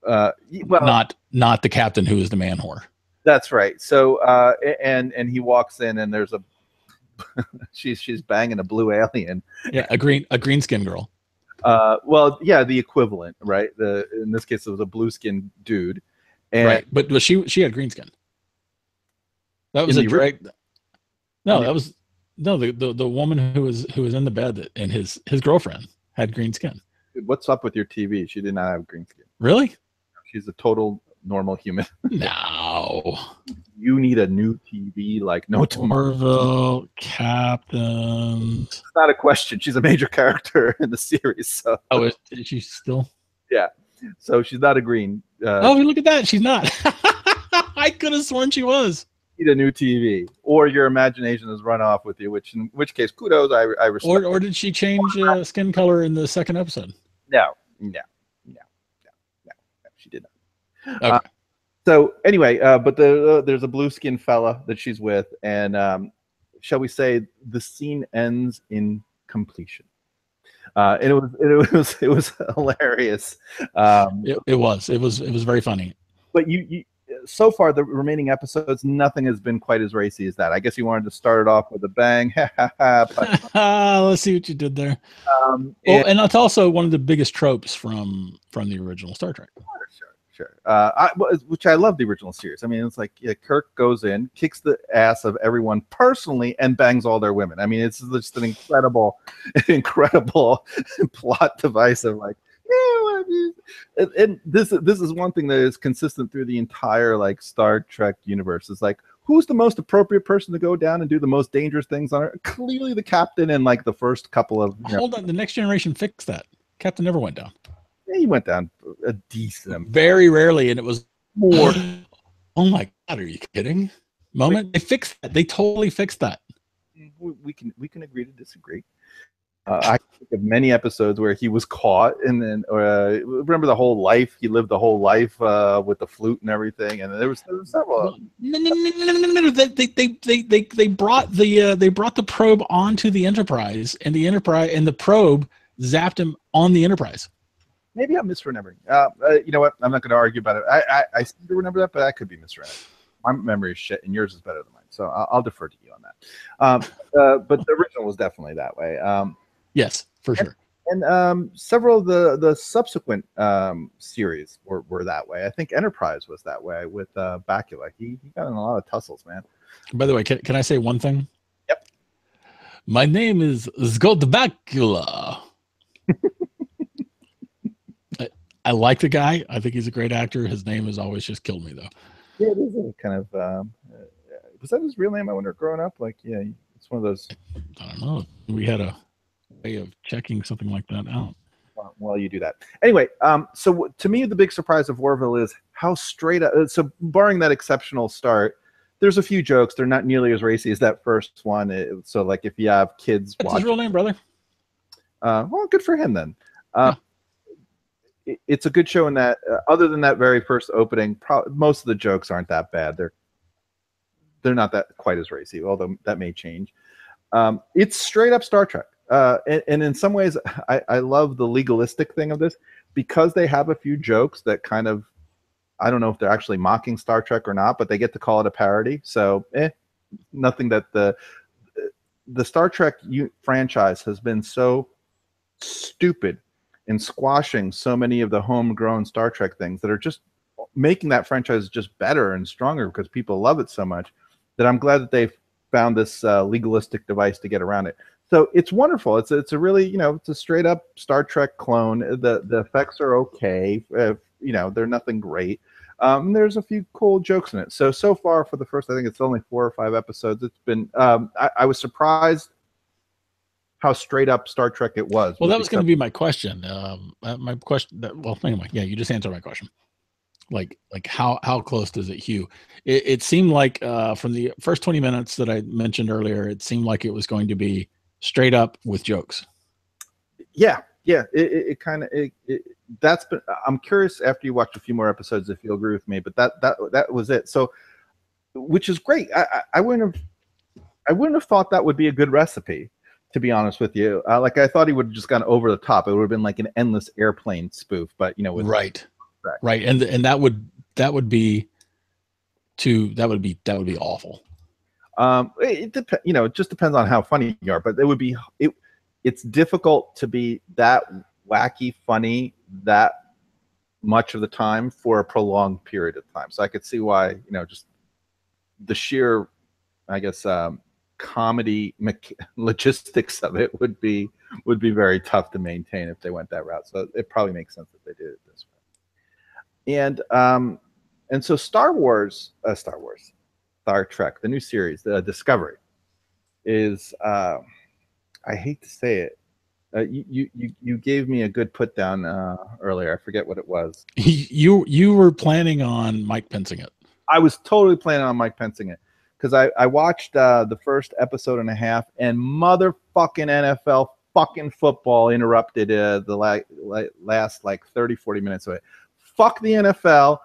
Well, not the captain who is the man whore. That's right. So and he walks in and there's a she's banging a blue alien. Yeah, a green skin girl. Well, yeah, the equivalent, right? In this case, it was a blue skin dude. And right, but she had green skin. That was a direct. No, that was the woman who was in the bed, and his girlfriend had green skin. What's up with your TV? She did not have green skin. Really? She's a total normal human. No. You need a new TV like no tomorrow. Orville, Captain. It's not a question. She's a major character in the series. So. Oh, is she still? Yeah. So she's not a green. Oh, look at that. She's not. I could have sworn she was. Need a new TV, or your imagination has run off with you. In which case, kudos. I respect. Or did she change skin color in the second episode? No, no, no, no, she did not. Okay. So anyway, but there's a blue skinned fella that she's with, and shall we say the scene ends in completion. And it was hilarious. It was very funny. But you so far the remaining episodes, nothing has been quite as racy as that. I guess you wanted to start it off with a bang. But, let's see what you did there. And that's also one of the biggest tropes from the original Star Trek. Sure. Which I love the original series. I mean, it's like Kirk goes in, kicks the ass of everyone personally, and bangs all their women. I mean, it's just an incredible plot device of like, and this is one thing that is consistent through the entire like Star Trek universe. It's like, who's the most appropriate person to go down and do the most dangerous things on Earth? Clearly, the captain in like the first couple of. Hold on, the Next Generation fixed that. Captain never went down. He went down a decent. Very rarely, and it was more. Oh my God, are you kidding? Moment. They fixed that. They totally fixed that. We can agree to disagree. I think of many episodes where he was caught, and then remember the whole life he lived the whole life with the flute and everything, and there was several. No. They brought the probe onto the Enterprise, and the probe zapped him on the Enterprise. Maybe I'm misremembering. You know what? I'm not going to argue about it. I seem to remember that, but I could be misremembering. My memory is shit, and yours is better than mine, so I'll defer to you on that. But the original was definitely that way. Yes, for sure. And several of the subsequent series were that way. I think Enterprise was that way with Bakula. He got in a lot of tussles, man. By the way, can I say one thing? Yep. My name is Scott Bakula. I like the guy. I think he's a great actor. His name has always just killed me, though. Yeah, it is a kind of. Was that his real name? I wonder, growing up, like, yeah, it's one of those. I don't know. We had a way of checking something like that out. Well, you do that anyway. So to me, the big surprise of Orville is how straight up. So barring that exceptional start, there's a few jokes. They're not nearly as racy as that first one. So like if you have kids, what's his real name, brother? Well, good for him then. It's a good show in that. Other than that very first opening, most of the jokes aren't that bad. They're not that quite as racy, although that may change. It's straight up Star Trek. And in some ways, I love the legalistic thing of this because they have a few jokes that kind of, I don't know if they're actually mocking Star Trek or not, but they get to call it a parody. So, nothing that the Star Trek franchise has been so stupid in squashing so many of the homegrown Star Trek things that are just making that franchise just better and stronger because people love it so much that I'm glad that they've found this legalistic device to get around it. So it's wonderful. It's a really, it's a straight up Star Trek clone. The effects are okay. They're nothing great. There's a few cool jokes in it. So far for the first, I think it's only 4 or 5 episodes. It's been, I was surprised how straight up Star Trek it was. Well, that was going to be my question. Anyway, yeah, you just answered my question. Like how close does it hew? It seemed like from the first 20 minutes that I mentioned earlier, it seemed like it was going to be straight up with jokes. Yeah. It kind of that's been. I'm curious after you watch a few more episodes if you'll agree with me, but that was it. So, which is great. I wouldn't have thought that would be a good recipe, to be honest with you. Like I thought he would have just gone over the top. It would have been like an endless airplane spoof, but with right, and that would be awful. It depends. It just depends on how funny you are, but it's difficult to be that wacky funny that much of the time for a prolonged period of time. So I could see why, just the sheer, I guess, comedy logistics of it would be very tough to maintain if they went that route. So it probably makes sense that they did it this way. And so Star Trek, the new series, the Discovery, is I hate to say it. You gave me a good put down earlier. I forget what it was. You were planning on Mike Pensing it. I was totally planning on Mike Pensing it because I watched the first episode and a half, and motherfucking NFL fucking football interrupted the last like 30-40 minutes of it. Fuck the NFL.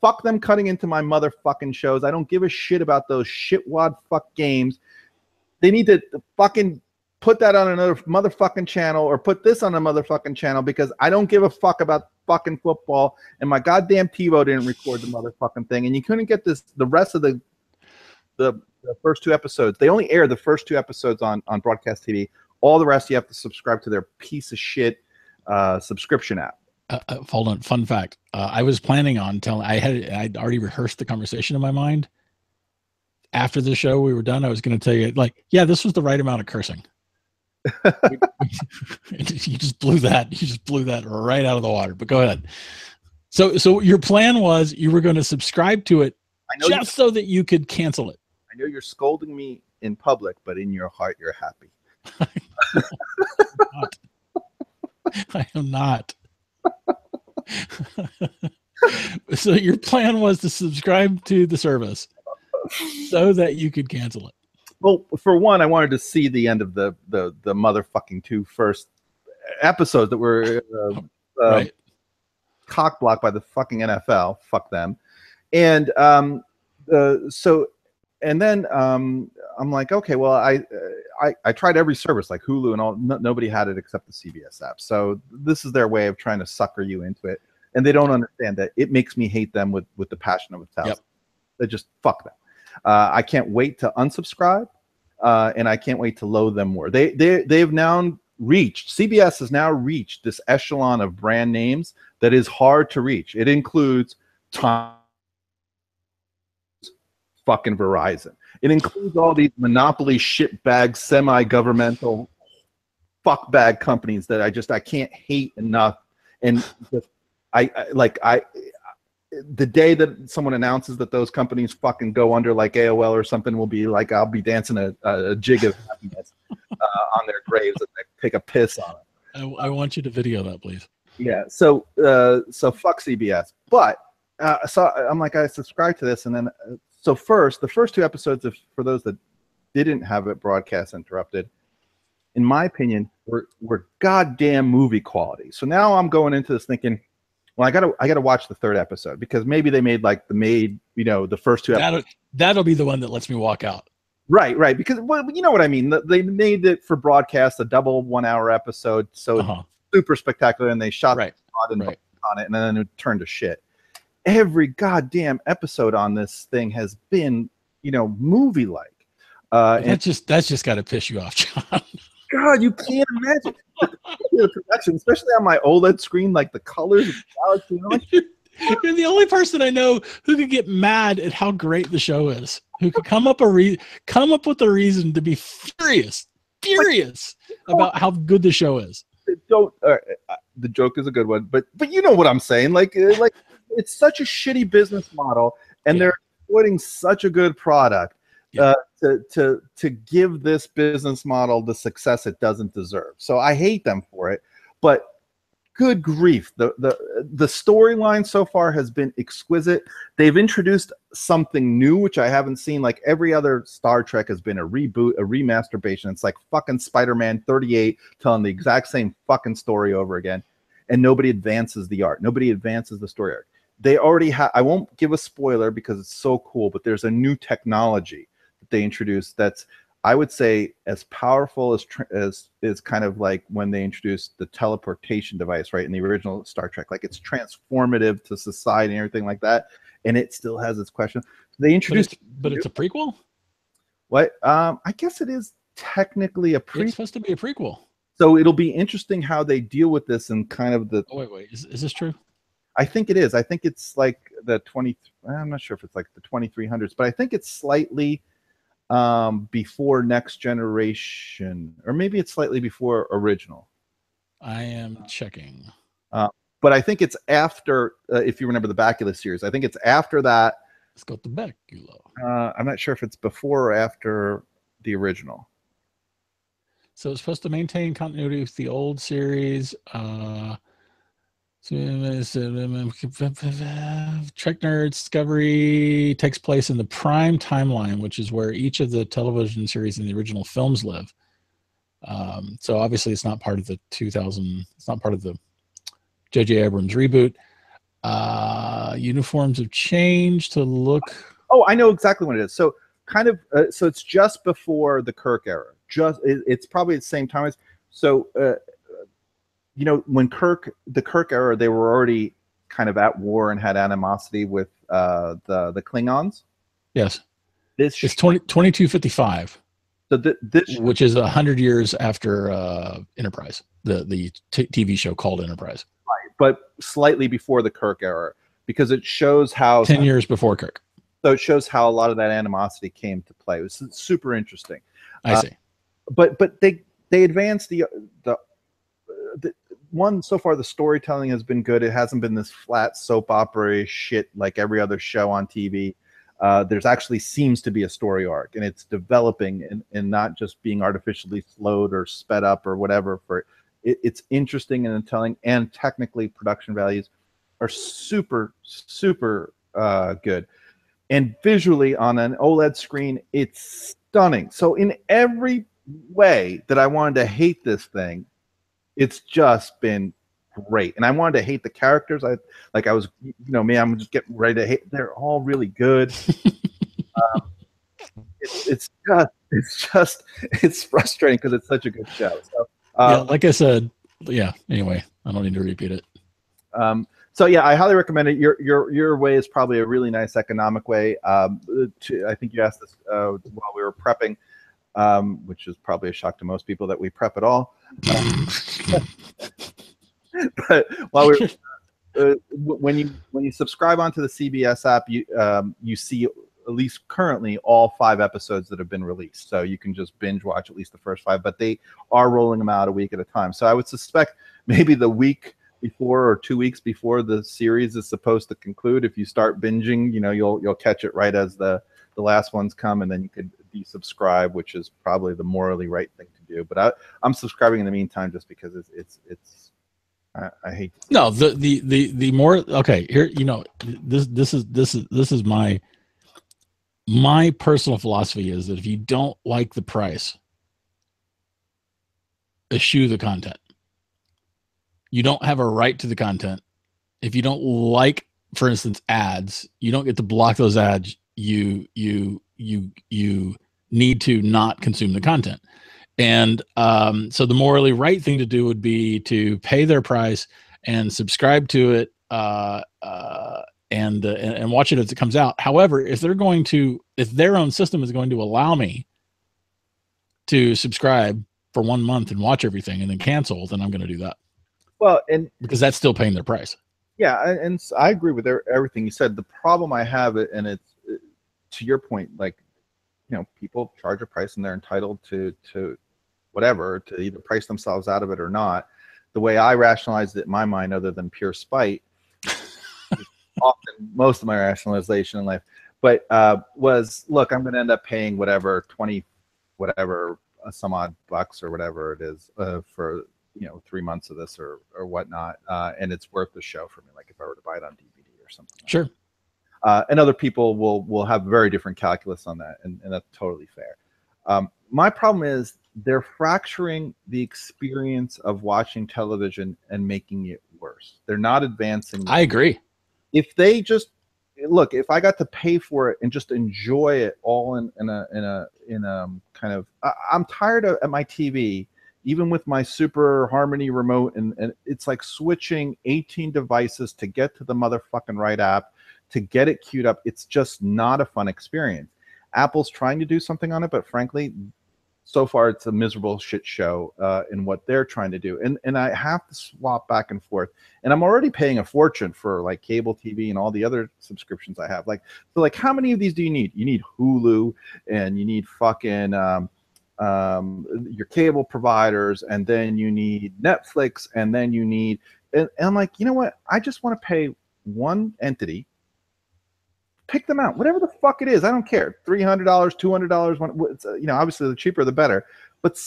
Fuck them cutting into my motherfucking shows. I don't give a shit about those shitwad fuck games. They need to fucking put that on another motherfucking channel, or put this on a motherfucking channel, because I don't give a fuck about fucking football, and my goddamn TiVo didn't record the motherfucking thing, and you couldn't get the rest of the first 2 episodes. They only air the first 2 episodes on broadcast TV. All the rest you have to subscribe to their piece of shit subscription app. Hold on. Fun fact. I was planning on telling, I'd already rehearsed the conversation in my mind. After the show we were done, I was going to tell you, like, yeah, this was the right amount of cursing. You just blew that right out of the water, but go ahead. So your plan was you were going to subscribe to it just so that you could cancel it. I know you're scolding me in public, but in your heart, you're happy. I am not. So your plan was to subscribe to the service so that you could cancel it. Well, for one, I wanted to see the end of the motherfucking 2 first episodes that were right. cock blocked by the fucking NFL. Fuck them. And and then I'm like, okay, well, I tried every service like Hulu and all. Nobody had it except the CBS app. So this is their way of trying to sucker you into it, and they don't understand that it makes me hate them with the passion of a thousand. Yep. They just fuck them. I can't wait to unsubscribe, and I can't wait to load them more. They've now reached, CBS has now reached this echelon of brand names that is hard to reach. It includes fucking Verizon. It includes all these monopoly shitbag, semi-governmental fuckbag companies that I can't hate enough. And just, the day that someone announces that those companies fucking go under, like AOL or something, will be like, I'll be dancing a jig of happiness on their graves and they take a piss on it. I want you to video that, please. Yeah. So fuck CBS. But so I'm like, I subscribe to this, and then so the first 2 episodes, for those that didn't have it broadcast interrupted, in my opinion, were goddamn movie quality. So now I'm going into this thinking, well, I gotta watch the 3rd episode, because maybe they made like the first 2 episodes. That'll be the one that lets me walk out. Right. Because, well, you know what I mean. They made it for broadcast, a double 1-hour episode, so it's super spectacular, and they shot on it, and then it turned to shit. Every goddamn episode on this thing has been, movie-like. That's just got to piss you off, John. God, you can't imagine the production, especially on my OLED screen, like the colors of the galaxy. You're the only person I know who could get mad at how great the show is. Who could come up with a reason to be furious about how good the show is. The joke is a good one, but you know what I'm saying. Like it's such a shitty business model, and they're exploiting such a good product to give this business model the success it doesn't deserve. So I hate them for it, but good grief, the storyline so far has been exquisite. They've introduced something new, which I haven't seen. Like every other Star Trek has been a reboot, a remasturbation. It's like fucking Spider-Man 38 telling the exact same fucking story over again, and nobody advances the art. Nobody advances the story arc. They already have, I won't give a spoiler because it's so cool, but there's a new technology that they introduced that's, I would say, as powerful as kind of like when they introduced the teleportation device, right, in the original Star Trek. Like it's transformative to society and everything like that, and it still has its question. They introduced, but it's a prequel. What? I guess it is technically a prequel. It's supposed to be a prequel. So it'll be interesting how they deal with this and kind of the. Oh, wait, is this true? I think it is. I think it's like the 20. I'm not sure if it's like the 2300s, but I think it's slightly before Next Generation, or maybe it's slightly before original. I am checking. But I think it's after, if you remember the Bacula series, I think it's after that. Let's go to Bacula. I'm not sure if it's before or after the original. So it's supposed to maintain continuity with the old series. Trek Nerds Discovery takes place in the Prime timeline, which is where each of the television series in the original films live. So obviously it's not part of the 2000. It's not part of the J.J. Abrams reboot. Uniforms have changed to look. Oh, I know exactly what it is. So kind of. So it's just before the Kirk era. It's probably at the same time as. So when the Kirk era, they were already kind of at war and had animosity with the Klingons. Yes. This it's 2255. So this, which is 100 years after Enterprise, the TV show called Enterprise. Right, but slightly before the Kirk era, because it shows how 10 years before Kirk. So it shows how a lot of that animosity came to play. It was super interesting. I see. But they advanced the one so far. The storytelling has been good. It hasn't been this flat soap opera shit like every other show on TV. There's actually seems to be a story arc, and it's developing and not just being artificially slowed or sped up or whatever. It's interesting and telling, and technically production values are super good, and visually on an OLED screen it's stunning. So in every way that I wanted to hate this thing, it's just been great. And I wanted to hate the characters. I was, I'm just getting ready to hate. They're all really good. It's frustrating because it's such a good show. So, yeah, like I said, yeah. Anyway, I don't need to repeat it. So yeah, I highly recommend it. Your way is probably a really nice economic way. I think you asked this while we were prepping, which is probably a shock to most people that we prep at all. But while we're when you subscribe onto the CBS app, you see at least currently all 5 episodes that have been released. So you can just binge watch at least the first 5, but they are rolling them out a week at a time. So I would suspect maybe the week before or 2 weeks before the series is supposed to conclude, if you start binging, you'll catch it right as the last ones come, and then you could desubscribe, which is probably the morally right thing to do. But I'm subscribing in the meantime just because it's I hate. No, the more okay here. This is my personal philosophy is that if you don't like the price, eschew the content. You don't have a right to the content. If you don't like, for instance, ads, you don't get to block those ads. You need to not consume the content. And so the morally right thing to do would be to pay their price and subscribe to it and watch it as it comes out. However, if their own system is going to allow me to subscribe for 1 month and watch everything and then cancel, then I'm going to do that. Well, and because that's still paying their price. Yeah, and I agree with everything you said. The problem I have, and it's to your point, like, people charge a price and they're entitled to whatever, to either price themselves out of it or not. The way I rationalized it in my mind, other than pure spite, often most of my rationalization in life, but was, look, I'm going to end up paying whatever, 20, whatever, some odd bucks or whatever it is for 3 months of this or whatnot, and it's worth the show for me. Like if I were to buy it on DVD or something. Sure. And other people will have very different calculus on that, and that's totally fair. My problem is they're fracturing the experience of watching television and making it worse. They're not advancing. I agree. If they just look, if I got to pay for it and just enjoy it all in a kind of, I'm tired of at my TV, even with my Super Harmony remote, and it's like switching 18 devices to get to the motherfucking right app to get it queued up. It's just not a fun experience. Apple's trying to do something on it, but frankly, so far it's a miserable shit show in what they're trying to do. And I have to swap back and forth. And I'm already paying a fortune for like cable TV and all the other subscriptions I have. So how many of these do you need? You need Hulu, and you need fucking your cable providers, and then you need Netflix, and then you need, and I'm like, you know what? I just want to pay one entity, pick them out, whatever the fuck it is. I don't care. $300, $200. Obviously the cheaper the better. But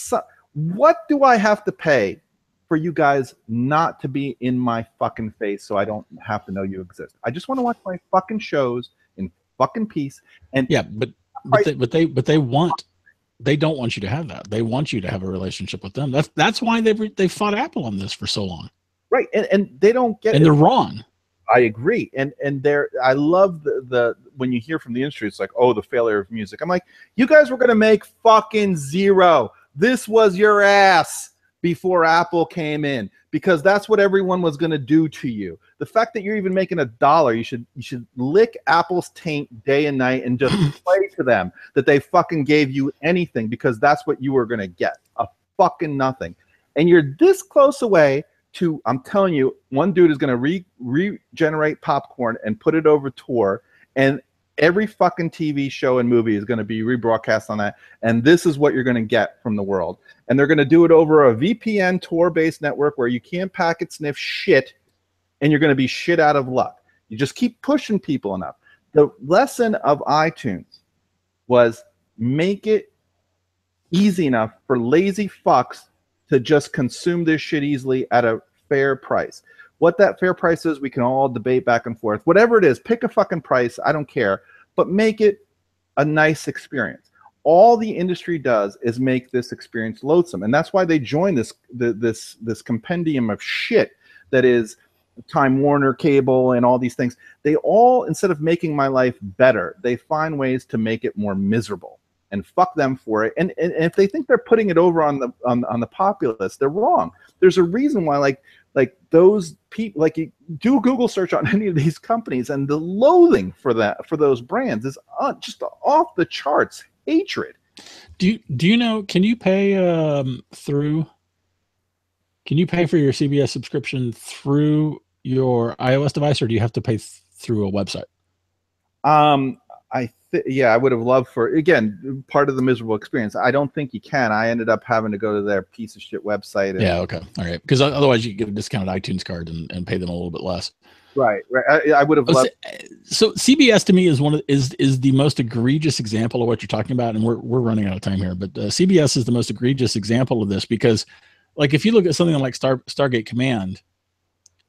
what do I have to pay for you guys not to be in my fucking face so I don't have to know you exist? I just want to watch my fucking shows in fucking peace. And yeah, but they want They don't want you to have that. They want you to have a relationship with them. That's why they fought Apple on this for so long. Right, and they don't get. And they're wrong. I agree, and I love the when you hear from the industry, it's like, oh, the failure of music. I'm like, you guys were gonna make fucking zero. This was your ass before Apple came in, because that's what everyone was gonna do to you. The fact that you're even making $1, you should lick Apple's taint day and night and just play to them that they fucking gave you anything, because that's what you were gonna get, a fucking nothing. And you're this close away to, I'm telling you, one dude is going to regenerate popcorn and put it over Tor, and every fucking TV show and movie is going to be rebroadcast on that, and this is what you're going to get from the world. And they're going to do it over a VPN Tor-based network where you can't packet sniff shit, and you're going to be shit out of luck. You just keep pushing people enough. The lesson of iTunes was make it easy enough for lazy fucks to just consume this shit easily at a fair price. What that fair price is, we can all debate back and forth. Whatever it is, pick a fucking price. I don't care. But make it a nice experience. All the industry does is make this experience loathsome. And that's why they joined this compendium of shit that is Time Warner Cable and all these things. They all, instead of making my life better, they find ways to make it more miserable. And fuck them for it. And if they think they're putting it over on the populace, they're wrong. There's a reason why, like those people, like, you do a Google search on any of these companies, and the loathing for those brands is just off the charts hatred. Do you know? Can you pay through? Can you pay for your CBS subscription through your iOS device, or do you have to pay through a website? Yeah, I would have loved for, again, part of the miserable experience. I don't think you can. I ended up having to go to their piece of shit website. And, yeah, okay. All right. Because otherwise you get a discounted iTunes card and pay them a little bit less. Right. I would have loved. So CBS to me is the most egregious example of what you're talking about. And we're running out of time here, but CBS is the most egregious example of this, because, like, if you look at something like Stargate Command,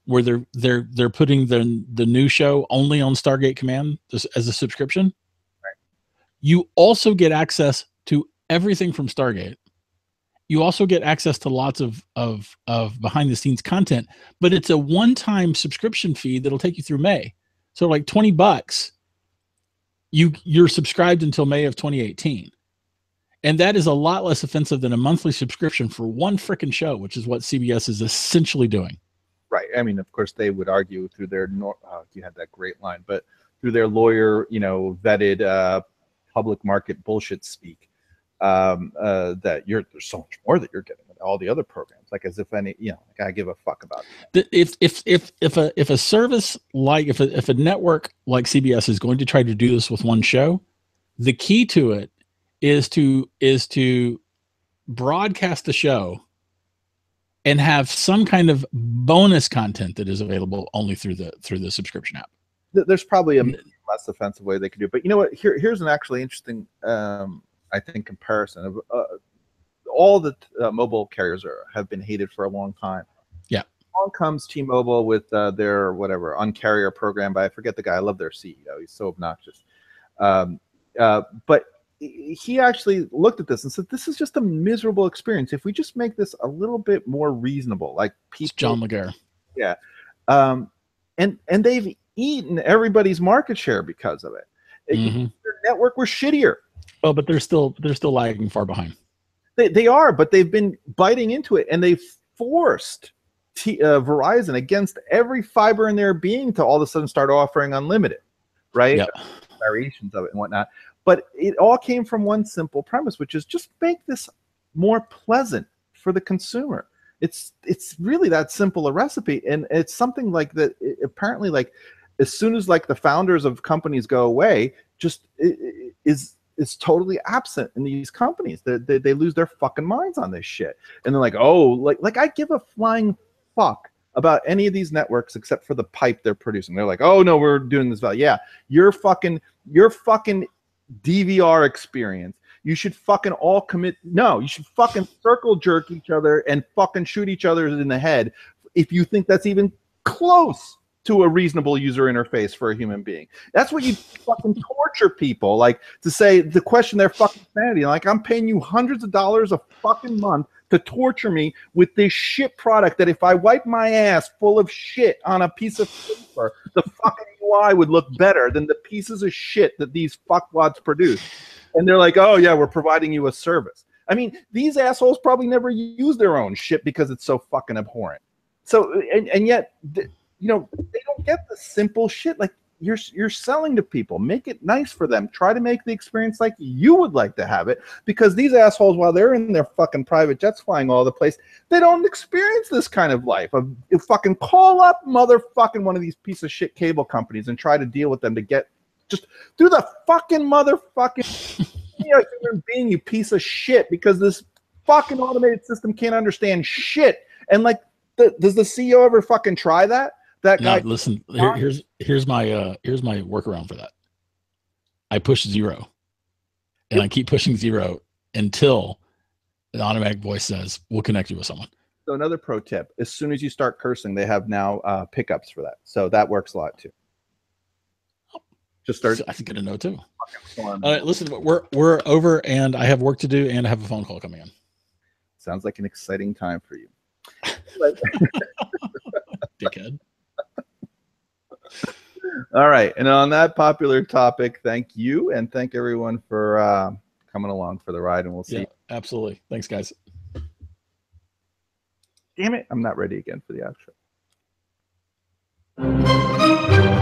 where they're putting the new show only on Stargate Command as a subscription, you also get access to everything from Stargate. You also get access to lots of behind the scenes content, but it's a one-time subscription fee that'll take you through May. So like $20, you're subscribed until May of 2018. And that is a lot less offensive than a monthly subscription for one frickin' show, which is what CBS is essentially doing. Right. I mean, of course, they would argue through their, you had that great line, but through their lawyer, vetted public market bullshit speak, that there's so much more that you're getting with all the other programs, like as if any, like I give a fuck about it. If a service like if a network like CBS is going to try to do this with one show, the key to it is to broadcast the show and have some kind of bonus content that is available only through the subscription app. There's probably a less offensive way they could do it. But you know what? Here's an actually interesting, I think, comparison of all the mobile carriers have been hated for a long time. Yeah. Along comes T-Mobile with their whatever Un-carrier program, but I forget the guy. I love their CEO. He's so obnoxious. But he actually looked at this and said, "This is just a miserable experience. If we just make this a little bit more reasonable, like people." It's John Laguerre. Yeah. And they've eaten everybody's market share because of it. Mm-hmm. Their network was shittier. Oh, but they're still lagging far behind. They are, but they've been biting into it, and they've forced Verizon against every fiber in their being to all of a sudden start offering unlimited, right? Yep. Variations of it and whatnot. But it all came from one simple premise, which is just make this more pleasant for the consumer. It's really that simple a recipe, and it's something like that. Apparently, like as soon as like the founders of companies go away, just is totally absent in these companies. They lose their fucking minds on this shit, and they're like, oh, like I give a flying fuck about any of these networks except for the pipe they're producing. They're like, oh no, we're doing this value. Yeah, your fucking DVR experience. You should fucking all commit. No, you should fucking circle jerk each other and fucking shoot each other in the head if you think that's even close to a reasonable user interface for a human being. That's what you fucking torture people, like to say the question their fucking sanity. Like, I'm paying you hundreds of dollars a fucking month to torture me with this shit product that if I wipe my ass full of shit on a piece of paper, the fucking UI would look better than the pieces of shit that these fuckwads produce. And they're like, oh yeah, we're providing you a service. I mean, these assholes probably never use their own shit because it's so fucking abhorrent. So, and yet, you know, they don't get the simple shit. Like, you're selling to people. Make it nice for them. Try to make the experience like you would like to have it, because these assholes, while they're in their fucking private jets flying all over the place, they don't experience this kind of life. You fucking call up motherfucking one of these piece of shit cable companies and try to deal with them to get, just do the fucking motherfucking be a human being, you piece of shit, because this fucking automated system can't understand shit. And like, does the CEO ever fucking try that? That guy. No, listen, here's my workaround for that. I push 0, and I keep pushing 0 until the automatic voice says, we'll connect you with someone. So another pro tip, as soon as you start cursing, they have now pickups for that. So that works a lot too. Just start. I think I know too. Listen, we're over, and I have work to do, and I have a phone call coming in. Sounds like an exciting time for you. Dickhead. All right, and on that popular topic, thank you, and thank everyone for coming along for the ride, and we'll see. Yeah, absolutely. Thanks, guys. Damn it, I'm not ready again for the outro.